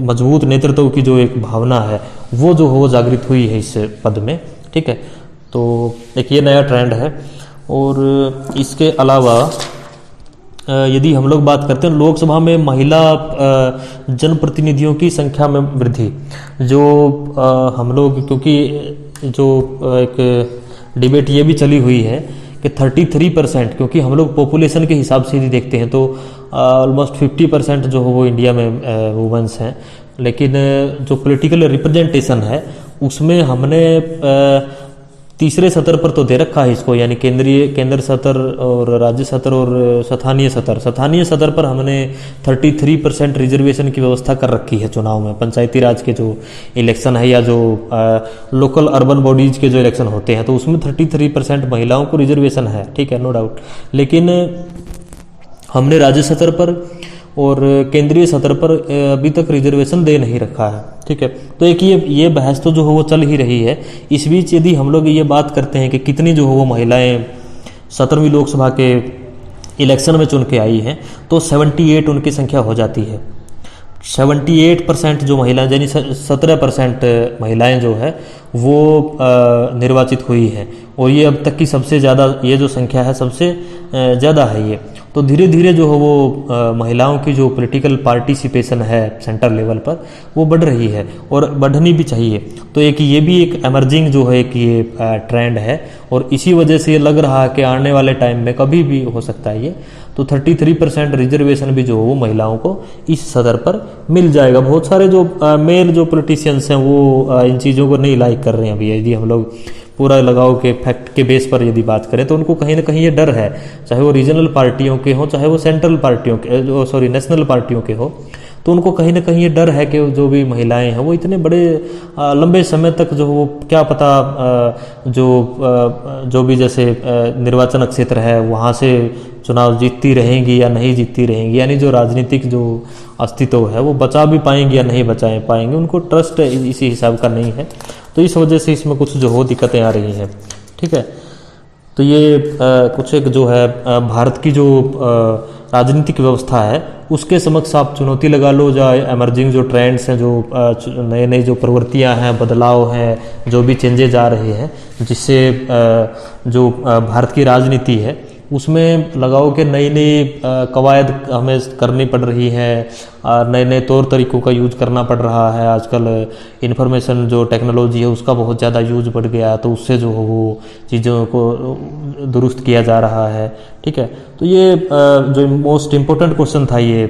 मजबूत नेतृत्व की जो एक भावना है वो जो हो जागृत हुई है इस पद में। ठीक है, तो एक ये नया ट्रेंड है। और इसके अलावा यदि हम लोग बात करते हैं लोकसभा में महिला जनप्रतिनिधियों की संख्या में वृद्धि, जो हम लोग, क्योंकि जो एक डिबेट ये भी चली हुई है कि 33%, क्योंकि हम लोग पॉपुलेशन के हिसाब से यदि देखते हैं तो ऑलमोस्ट 50% जो हो वो इंडिया में वुमेन्स हैं, लेकिन जो पॉलिटिकल रिप्रेजेंटेशन है उसमें हमने तीसरे सतर पर तो दे रखा है इसको, यानी केंद्र सतर और राज्य सतर और स्थानीय सतर पर हमने 33% रिजर्वेशन की व्यवस्था कर रखी है चुनाव में। पंचायती राज के जो इलेक्शन है या जो लोकल अर्बन बॉडीज के जो इलेक्शन होते हैं तो उसमें 33% महिलाओं को रिजर्वेशन है। ठीक है, नो डाउट। लेकिन हमने राज्य सतर पर और केंद्रीय सतर पर अभी तक रिजर्वेशन दे नहीं रखा है। ठीक है, तो एक ये बहस तो जो हो वो चल ही रही है। इस बीच यदि हम लोग ये बात करते हैं कि कितनी जो हो वो महिलाएं 17वीं लोकसभा के इलेक्शन में चुन के आई हैं तो 78 उनकी संख्या हो जाती है। 78% जो महिलाएं, यानी 17% महिलाएं जो है वो निर्वाचित हुई हैं और ये अब तक की सबसे ज़्यादा, ये जो संख्या है सबसे ज़्यादा है ये। तो धीरे धीरे जो है वो महिलाओं की जो पॉलिटिकल पार्टिसिपेशन है सेंटर लेवल पर वो बढ़ रही है और बढ़नी भी चाहिए। तो एक ये भी एक एमर्जिंग जो है एक ये ट्रेंड है और इसी वजह से ये लग रहा है कि आने वाले टाइम में कभी भी हो सकता है ये। तो 33% रिजर्वेशन भी जो हो वो महिलाओं को इस सदर पर मिल जाएगा। बहुत सारे जो मेल जो पॉलिटिशियंस हैं वो इन चीज़ों को नहीं लाइक कर रहे हैं अभी। यदि हम लोग पूरा लगाओ के फैक्ट के बेस पर यदि बात करें तो उनको कहीं ना कहीं ये डर है, चाहे वो रीजनल पार्टियों के हों चाहे वो सेंट्रल पार्टियों के नेशनल पार्टियों के हो, तो उनको कहीं ना कहीं ये डर है कि जो भी महिलाएं हैं वो इतने बड़े लंबे समय तक जो वो क्या पता जो भी जैसे निर्वाचन क्षेत्र है वहाँ से चुनाव जीतती रहेंगी या नहीं जीतती रहेंगी, यानी जो राजनीतिक जो अस्तित्व है वो बचा भी पाएंगे या नहीं बचा पाएंगे, उनको ट्रस्ट इसी हिसाब का नहीं है। तो इस वजह से इसमें कुछ जो हो दिक्कतें आ रही हैं। ठीक है, तो ये कुछ एक जो है भारत की जो राजनीतिक व्यवस्था है उसके समक्ष आप चुनौती लगा लो, जो एमर्जिंग जो ट्रेंड्स हैं, जो नए नए जो प्रवृत्तियां हैं, बदलाव हैं, जो भी चेंजेज आ रहे हैं, जिससे जो भारत की राजनीति है उसमें लगाओ कि नई नई कवायद हमें करनी पड़ रही है, नए नए तौर तरीक़ों का यूज करना पड़ रहा है। आजकल इन्फॉर्मेशन जो टेक्नोलॉजी है उसका बहुत ज़्यादा यूज बढ़ गया, तो उससे जो हो वो चीज़ों को दुरुस्त किया जा रहा है। ठीक है, तो ये जो मोस्ट इम्पोर्टेंट क्वेश्चन था ये